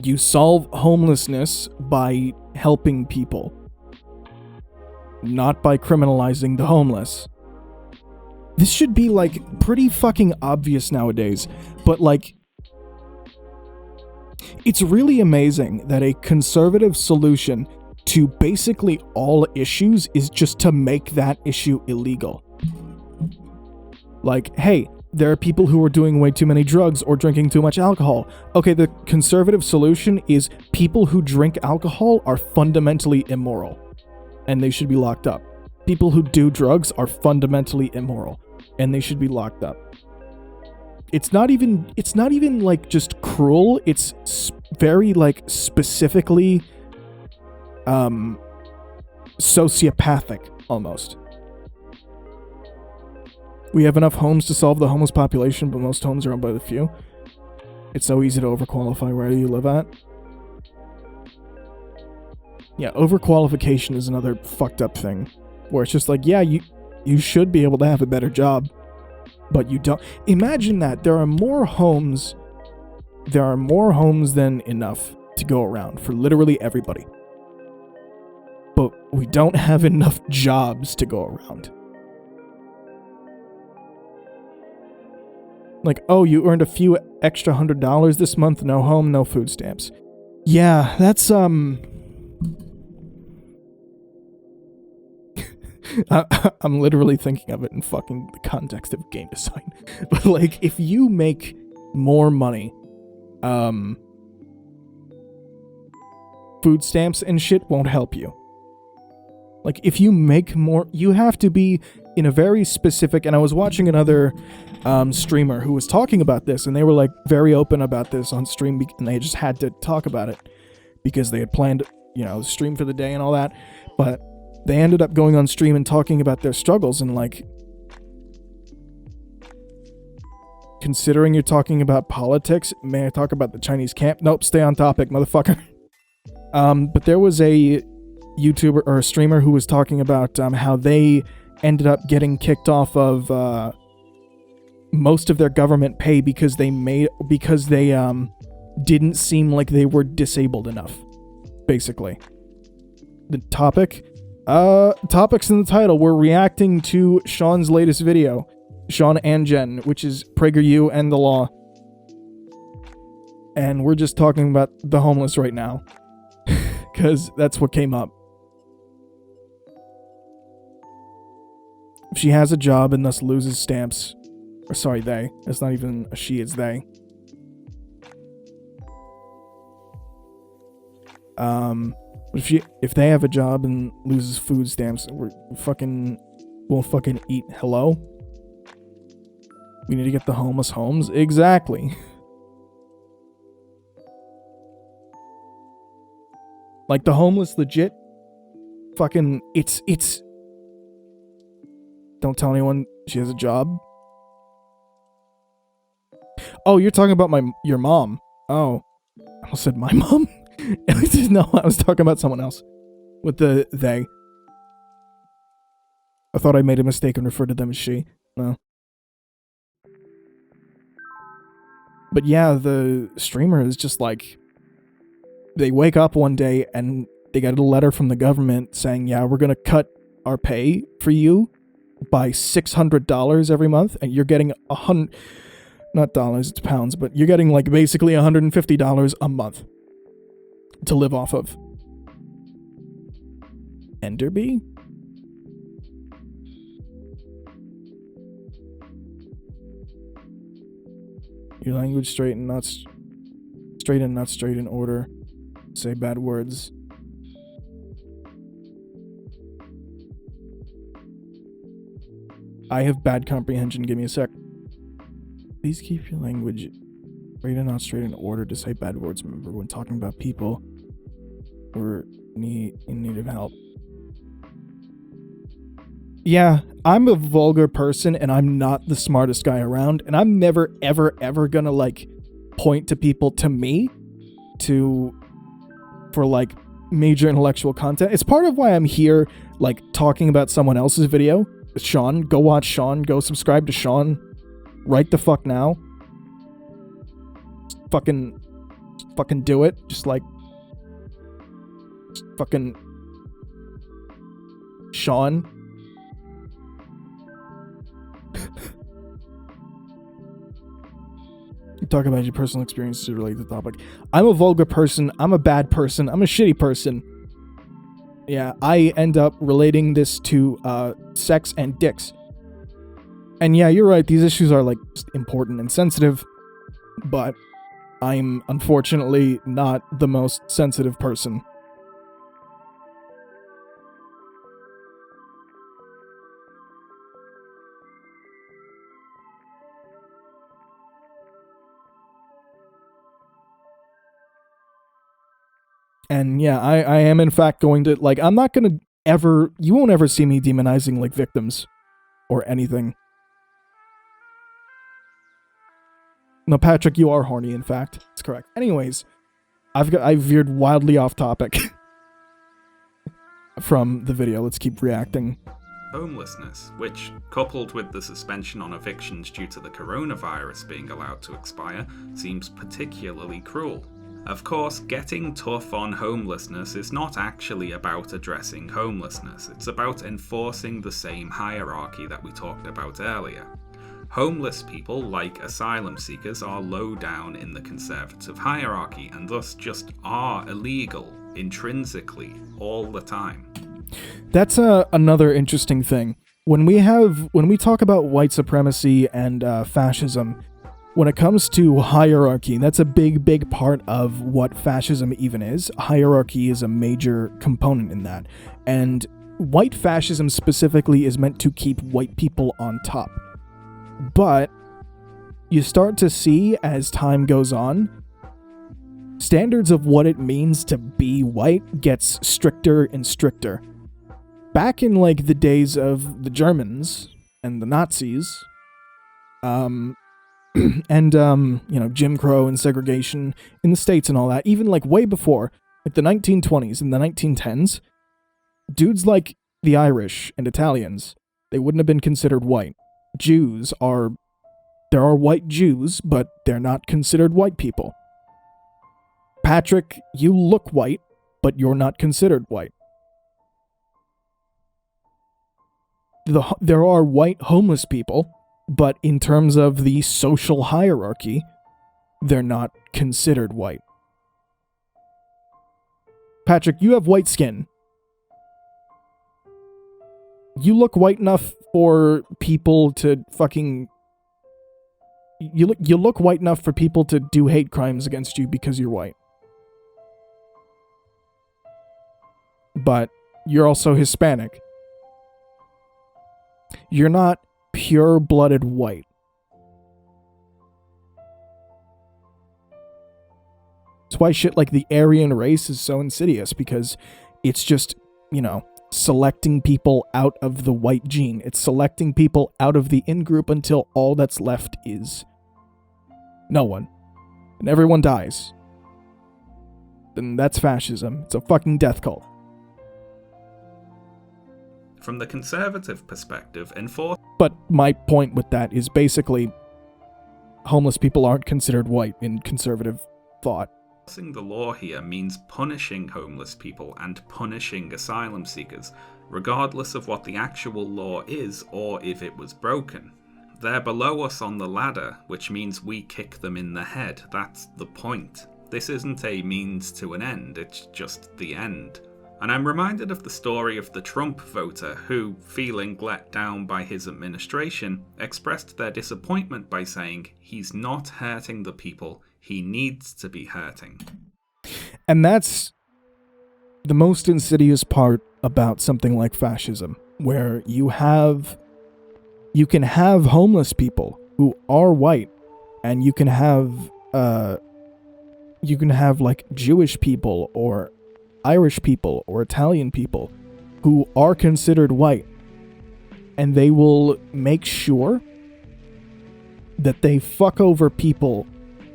You solve homelessness by helping people, not by criminalizing the homeless. This should be, like, pretty fucking obvious nowadays, but, like, it's really amazing that a conservative solution to basically all issues is just to make that issue illegal. Like, hey, there are people who are doing way too many drugs or drinking too much alcohol. Okay, the conservative solution is people who drink alcohol are fundamentally immoral, and they should be locked up. People who do drugs are fundamentally immoral, and they should be locked up. It's not even like just cruel. It's very like specifically sociopathic almost. We have enough homes to solve the homeless population, but most homes are owned by the few. It's so easy to overqualify where you live at. Yeah, overqualification is another fucked up thing, where it's just like, yeah, you should be able to have a better job, but you don't. Imagine that there are more homes than enough to go around for literally everybody, but we don't have enough jobs to go around. Like, oh, you earned a few extra $100 this month, no home, no food stamps. Yeah, that's I'm literally thinking of it in fucking the context of game design. But like, if you make more money, food stamps and shit won't help you. Like, if you make more, you have to be in a very specific, and I was watching another streamer who was talking about this, and they were like very open about this on stream, and they just had to talk about it because they had planned, you know, stream for the day and all that, but they ended up going on stream and talking about their struggles, and like, considering you're talking about politics, may I talk about the Chinese camp? Nope, stay on topic, motherfucker. But there was a YouTuber or a streamer who was talking about how they ended up getting kicked off of most of their government pay because they didn't seem like they were disabled enough, basically. The topics in the title, we're reacting to Sean's latest video, Sean and Jen, which is PragerU and the law. And we're just talking about the homeless right now, because that's what came up. If she has a job and thus loses stamps, or sorry, they. It's not even a she, it's they. If they have a job and loses food stamps, we'll fucking eat. Hello? We need to get the homeless homes? Exactly. Like, the homeless legit fucking, it's don't tell anyone she has a job. Oh, you're talking about your mom. Oh, I said my mom? No, I was talking about someone else with the they. I thought I made a mistake and referred to them as she. No. But yeah, the streamer is just like, they wake up one day and they get a letter from the government saying, yeah, we're going to cut our pay for you by $600 every month, and you're getting not dollars, it's pounds, but you're getting like basically $150 a month to live off of. Enderby? Your language straight and not straight in order. Say bad words. I have bad comprehension. Give me a sec. Please keep your language straight and not straight in order to say bad words. Remember, when talking about people who are in need of help. Yeah, I'm a vulgar person and I'm not the smartest guy around, and I'm never, ever, ever gonna like point to people to me for like major intellectual content. It's part of why I'm here, like talking about someone else's video. Sean, go watch Sean, go subscribe to Sean right the fuck now. Just fucking do it. Just like fucking Sean. talk about your personal experiences to relate to the topic. I'm a vulgar person. I'm a bad person. I'm a shitty person. Yeah, I end up relating this to sex and dicks. And yeah, you're right. These issues are like just important and sensitive, but I'm unfortunately not the most sensitive person. And yeah, I am in fact going to, like, I'm not gonna ever, you won't ever see me demonizing, like, victims or anything. No, Patrick, you are horny, in fact. That's correct. Anyways, I veered wildly off topic from the video. Let's keep reacting. Homelessness, which, coupled with the suspension on evictions due to the coronavirus being allowed to expire, seems particularly cruel. Of course, getting tough on homelessness is not actually about addressing homelessness, it's about enforcing the same hierarchy that we talked about earlier. Homeless people, like asylum seekers, are low down in the conservative hierarchy and thus just are illegal, intrinsically, all the time. That's another interesting thing. When we talk about white supremacy and fascism, when it comes to hierarchy, that's a big part of what fascism even is. Hierarchy is a major component in that. And white fascism specifically is meant to keep white people on top. But you start to see, as time goes on, standards of what it means to be white gets stricter and stricter. Back in, like, the days of the Germans and the Nazis, and, you know, Jim Crow and segregation in the States and all that, even, like, way before, like, the 1920s and the 1910s, dudes like the Irish and Italians, they wouldn't have been considered white. There are white Jews, but they're not considered white people. Patrick, you look white, but you're not considered white. There are white homeless people, but in terms of the social hierarchy, they're not considered white. Patrick, you have white skin. You look white enough for people to fucking... You look white enough for people to do hate crimes against you because you're white. But you're also Hispanic. You're not pure-blooded white. That's why shit like the Aryan race is so insidious, because it's just, you know, selecting people out of the white gene. It's selecting people out of the in-group until all that's left is no one. And everyone dies. Then that's fascism. It's a fucking death cult. From the conservative perspective, But my point with that is basically homeless people aren't considered white in conservative thought. enforcing the law here means punishing homeless people and punishing asylum seekers, regardless of what the actual law is or if it was broken. They're below us on the ladder, which means we kick them in the head. That's the point. This isn't a means to an end, it's just the end. And I'm reminded of the story of the Trump voter who, feeling let down by his administration, expressed their disappointment by saying he's not hurting the people he needs to be hurting. And that's the most insidious part about something like fascism, where you can have homeless people who are white, and you can have like Jewish people or Irish people or Italian people who are considered white, and they will make sure that they fuck over people,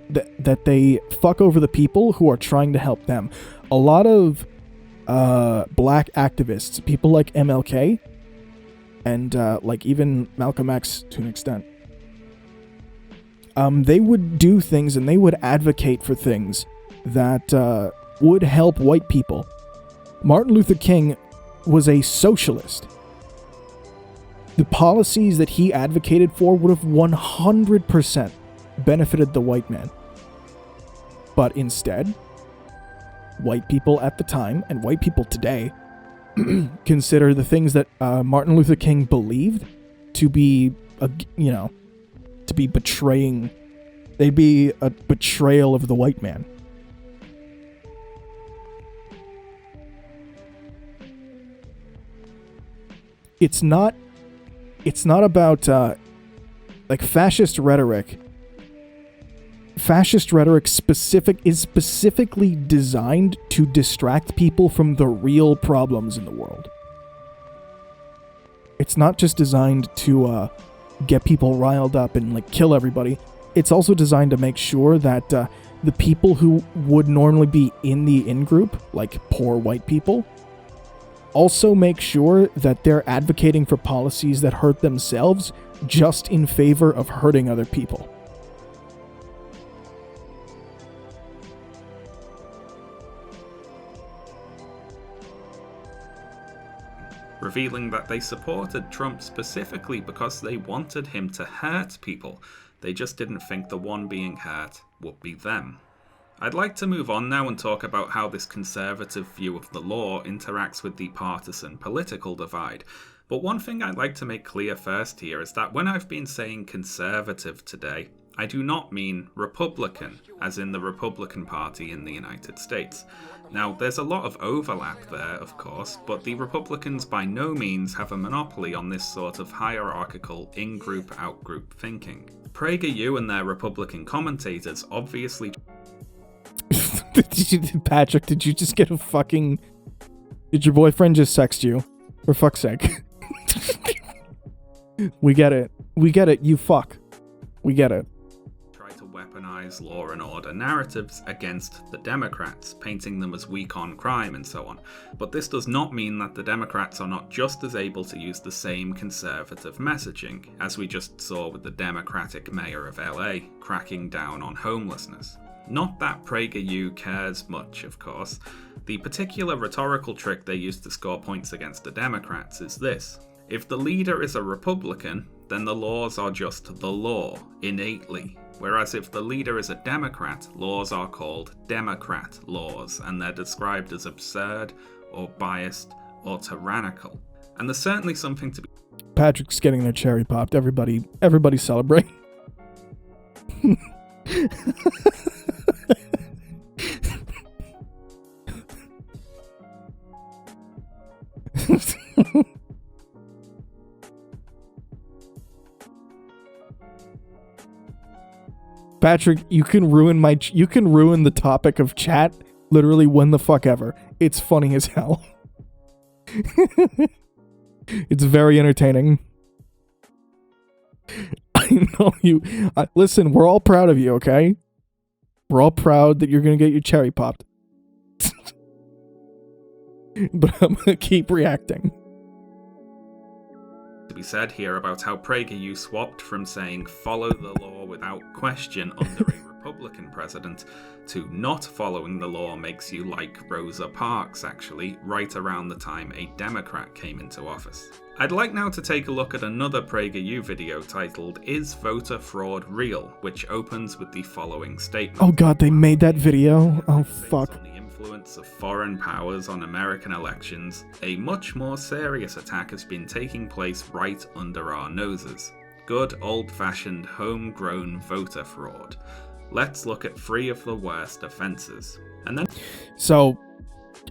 that they fuck over the people who are trying to help them. A lot of black activists, people like MLK, and like even Malcolm X to an extent, they would do things and they would advocate for things that would help white people. Martin Luther King was a socialist. The policies that he advocated for would have 100% benefited the white man. But instead, white people at the time, and white people today, consider the things that Martin Luther King believed to be, to be betraying. They'd be a betrayal of the white man. It's not about like fascist rhetoric. Fascist rhetoric is specifically designed to distract people from the real problems in the world. It's not just designed to get people riled up and like kill everybody. It's also designed to make sure that the people who would normally be in the in-group, like poor white people, also make sure that they're advocating for policies that hurt themselves just in favor of hurting other people. Revealing that they supported Trump specifically because they wanted him to hurt people. They just didn't think the one being hurt would be them. I'd like to move on now and talk about how this conservative view of the law interacts with the partisan political divide. But one thing I'd like to make clear first here is that when I've been saying conservative today, I do not mean Republican, as in the Republican Party in the United States. Now, there's a lot of overlap there, of course, but the Republicans by no means have a monopoly on this sort of hierarchical in-group, out-group thinking. PragerU and their Republican commentators obviously... Patrick, did you just get a fucking... Did your boyfriend just sext you? For fuck's sake. We get it. We get it, you fuck. We get it. Try to weaponize law and order narratives against the Democrats, painting them as weak on crime and so on. But this does not mean that the Democrats are not just as able to use the same conservative messaging, as we just saw with the Democratic mayor of LA cracking down on homelessness. Not that PragerU cares much, of course. The particular rhetorical trick they use to score points against the Democrats is this. If the leader is a Republican, then the laws are just the law, innately. Whereas if the leader is a Democrat, laws are called Democrat laws, and they're described as absurd, or biased, or tyrannical. And there's certainly something to be... Patrick's getting their cherry popped. Everybody celebrate. Patrick, you can ruin the topic of chat literally when the fuck ever. It's funny as hell. It's very entertaining. I know you. Listen, we're all proud of you, okay? We're all proud that you're gonna get your cherry popped. But I'm gonna keep reacting. To be said here about how PragerU swapped from saying follow the law without question under a Republican president to not following the law makes you like Rosa Parks, actually, right around the time a Democrat came into office. I'd like now to take a look at another PragerU video titled Is Voter Fraud Real?, which opens with the following statement. Oh god, they made that video? Oh fuck. On the influence of foreign powers on American elections, a much more serious attack has been taking place right under our noses. Good old-fashioned homegrown voter fraud. Let's look at 3 of the worst offenses. And then... So,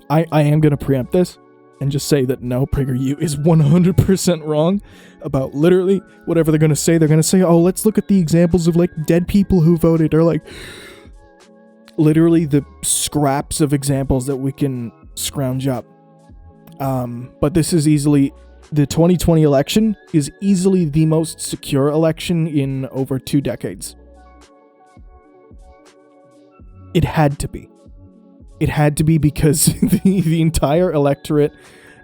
I am going to preempt this and just say that no, PragerU is 100% wrong about literally whatever they're going to say. They're going to say, oh, let's look at the examples of, like, dead people who voted, or, like, literally the scraps of examples that we can scrounge up. But this is easily... The 2020 election is easily the most secure election in over 2 decades. It had to be. It had to be because the entire electorate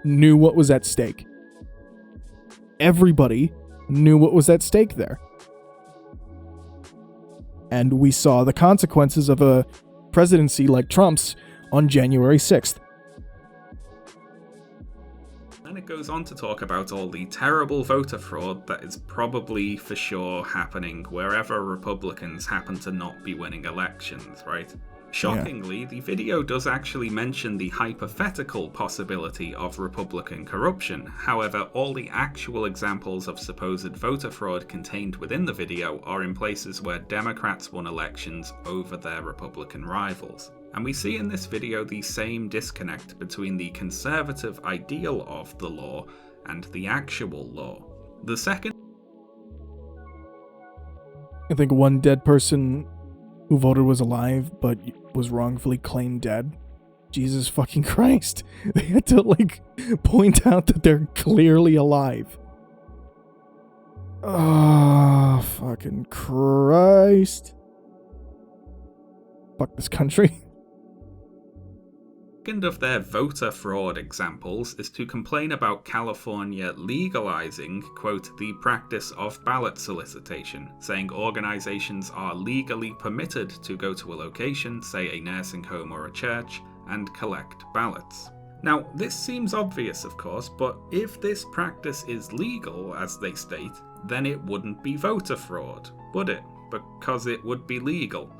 knew what was at stake. Everybody knew what was at stake there. And we saw the consequences of a presidency like Trump's on January 6th. Then it goes on to talk about all the terrible voter fraud that is probably for sure happening wherever Republicans happen to not be winning elections, right? Shockingly, the video does actually mention the hypothetical possibility of Republican corruption. However, all the actual examples of supposed voter fraud contained within the video are in places where Democrats won elections over their Republican rivals. And we see in this video the same disconnect between the conservative ideal of the law and the actual law. The second... I think one dead person who voted was alive, but was wrongfully claimed dead. Jesus fucking Christ. They had to, like, point out that they're clearly alive. Oh, fucking Christ. Fuck this country. Second of their voter fraud examples is to complain about California legalizing, quote, the practice of ballot solicitation, saying organizations are legally permitted to go to a location, say a nursing home or a church, and collect ballots. Now, this seems obvious, of course, but if this practice is legal, as they state, then it wouldn't be voter fraud, would it? Because it would be legal.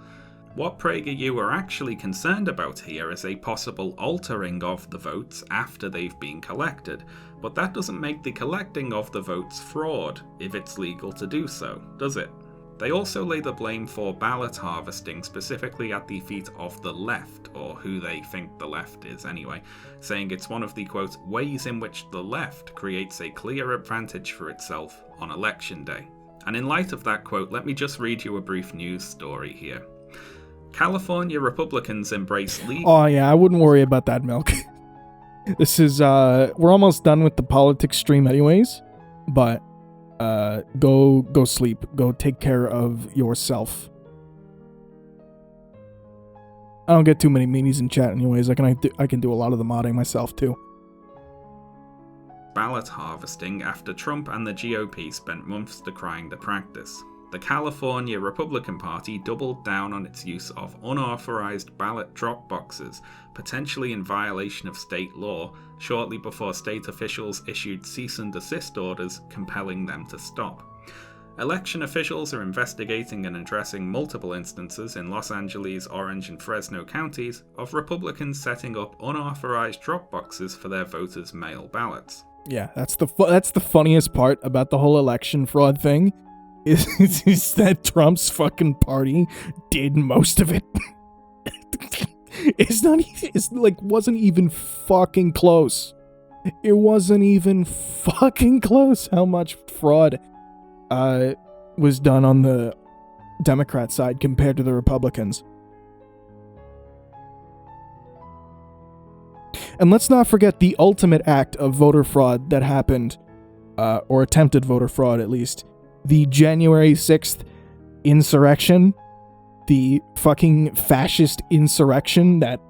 What PragerU are actually concerned about here is a possible altering of the votes after they've been collected, but that doesn't make the collecting of the votes fraud, if it's legal to do so, does it? They also lay the blame for ballot harvesting specifically at the feet of the left, or who they think the left is anyway, saying it's one of the, quote, ways in which the left creates a clear advantage for itself on election day. And in light of that quote, let me just read you a brief news story here. California Republicans embrace legal... Oh yeah, I wouldn't worry about that, Milk. This is, we're almost done with the politics stream anyways, but, go sleep. Go take care of yourself. I don't get too many meanies in chat anyways. I can do a lot of the modding myself too. Ballot harvesting after Trump and the GOP spent months decrying the practice. The California Republican Party doubled down on its use of unauthorized ballot drop boxes, potentially in violation of state law, shortly before state officials issued cease and desist orders compelling them to stop. Election officials are investigating and addressing multiple instances in Los Angeles, Orange, and Fresno counties of Republicans setting up unauthorized drop boxes for their voters' mail ballots. Yeah, that's the funniest part about the whole election fraud thing. Is that Trump's fucking party did most of it. Wasn't even fucking close. It wasn't even fucking close how much fraud was done on the Democrat side compared to the Republicans. And let's not forget the ultimate act of voter fraud that happened, or attempted voter fraud at least, the January 6th insurrection, the fucking fascist insurrection that,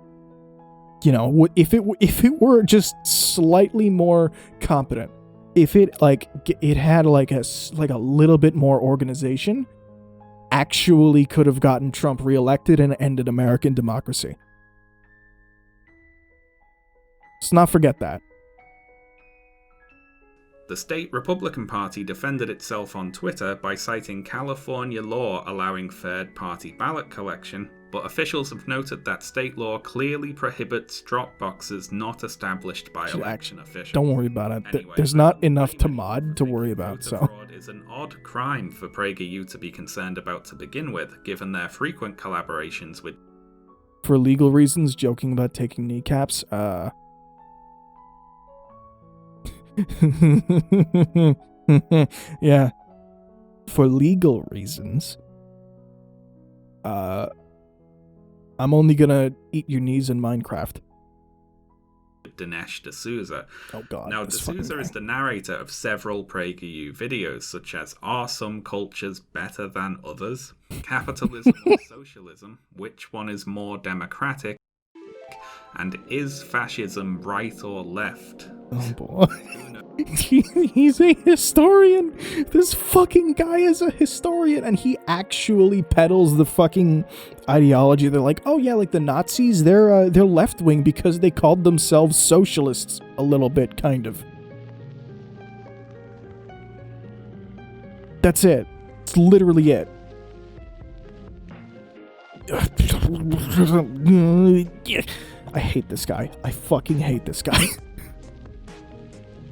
you know, if it were just slightly more competent, if it had a little bit more organization, actually could have gotten Trump reelected and ended American democracy. Let's not forget that. The state Republican Party defended itself on Twitter by citing California law allowing third-party ballot collection, but officials have noted that state law clearly prohibits drop boxes not established by election officials. Don't worry about it. Anyway, there's not enough to mod to worry about, so. Fraud is an odd crime for PragerU to be concerned about to begin with, given their frequent collaborations with... For legal reasons, joking about taking kneecaps, yeah. For legal reasons, I'm only gonna eat your knees in Minecraft. Dinesh D'Souza. Oh god. Now, D'Souza is the narrator of several PragerU videos, such as Are Some Cultures Better Than Others? Capitalism or Socialism? Which one is more democratic? And Is Fascism Right or Left? Oh boy. He's a historian. This fucking guy is a historian, and he actually peddles the fucking ideology. They're like, oh yeah, like the Nazis, they're left wing because they called themselves socialists a little bit, kind of. That's it. It's literally it. I hate this guy. I fucking hate this guy.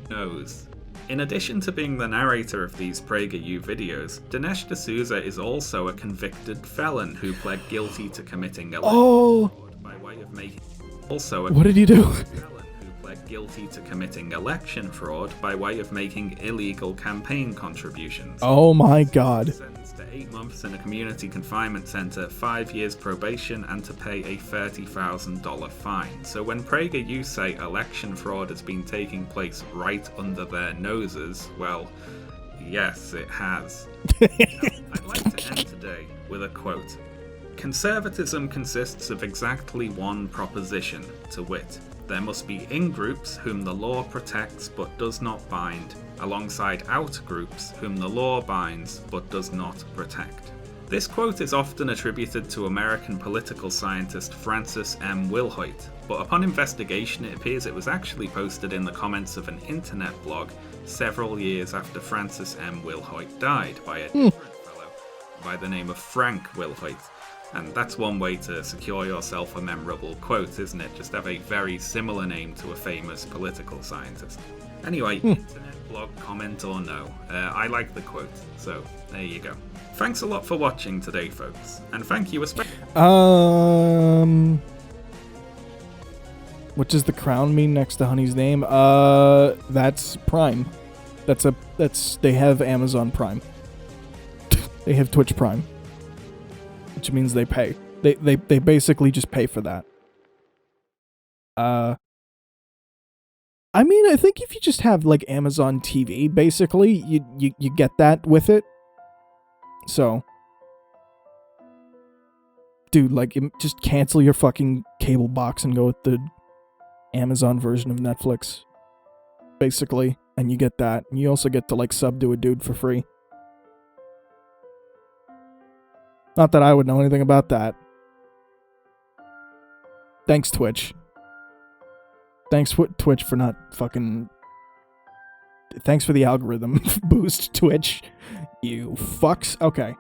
Knows. In addition to being the narrator of these PragerU videos, Dinesh D'Souza is also a convicted felon who pled guilty to committing election fraud by way of making. What did he do? Felon who pled guilty to committing election fraud by way of making illegal campaign contributions. Oh my god. Sentenced to 8 months in a community confinement center, 5 years probation, and to pay a $30,000 fine. So when PragerU say election fraud has been taking place right under their noses, well, yes, it has. Now, I'd like to end today with a quote. Conservatism consists of exactly one proposition, to wit, there must be in-groups whom the law protects but does not bind, alongside out-groups whom the law binds but does not protect. This quote is often attributed to American political scientist Francis M. Wilhoit, but upon investigation it appears it was actually posted in the comments of an internet blog several years after Francis M. Wilhoit died by a different fellow by the name of Frank Wilhoit. And that's one way to secure yourself a memorable quote, isn't it? Just have a very similar name to a famous political scientist. Anyway, internet blog, comment or no, I like the quote, so there you go. Thanks a lot for watching today, folks, and thank you especially. What does the crown mean next to Honey's name? That's Prime. They have Amazon Prime. They have Twitch Prime. Which means they pay. They basically just pay for that. I mean, I think if you just have like Amazon TV, basically, you get that with it. So, dude, like, just cancel your fucking cable box and go with the Amazon version of Netflix, basically, and you get that. And you also get to like sub to a dude for free. Not that I would know anything about that. Thanks, Twitch. Thanks, Twitch, for not fucking... Thanks for the algorithm boost, Twitch. You fucks. Okay.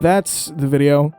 That's the video.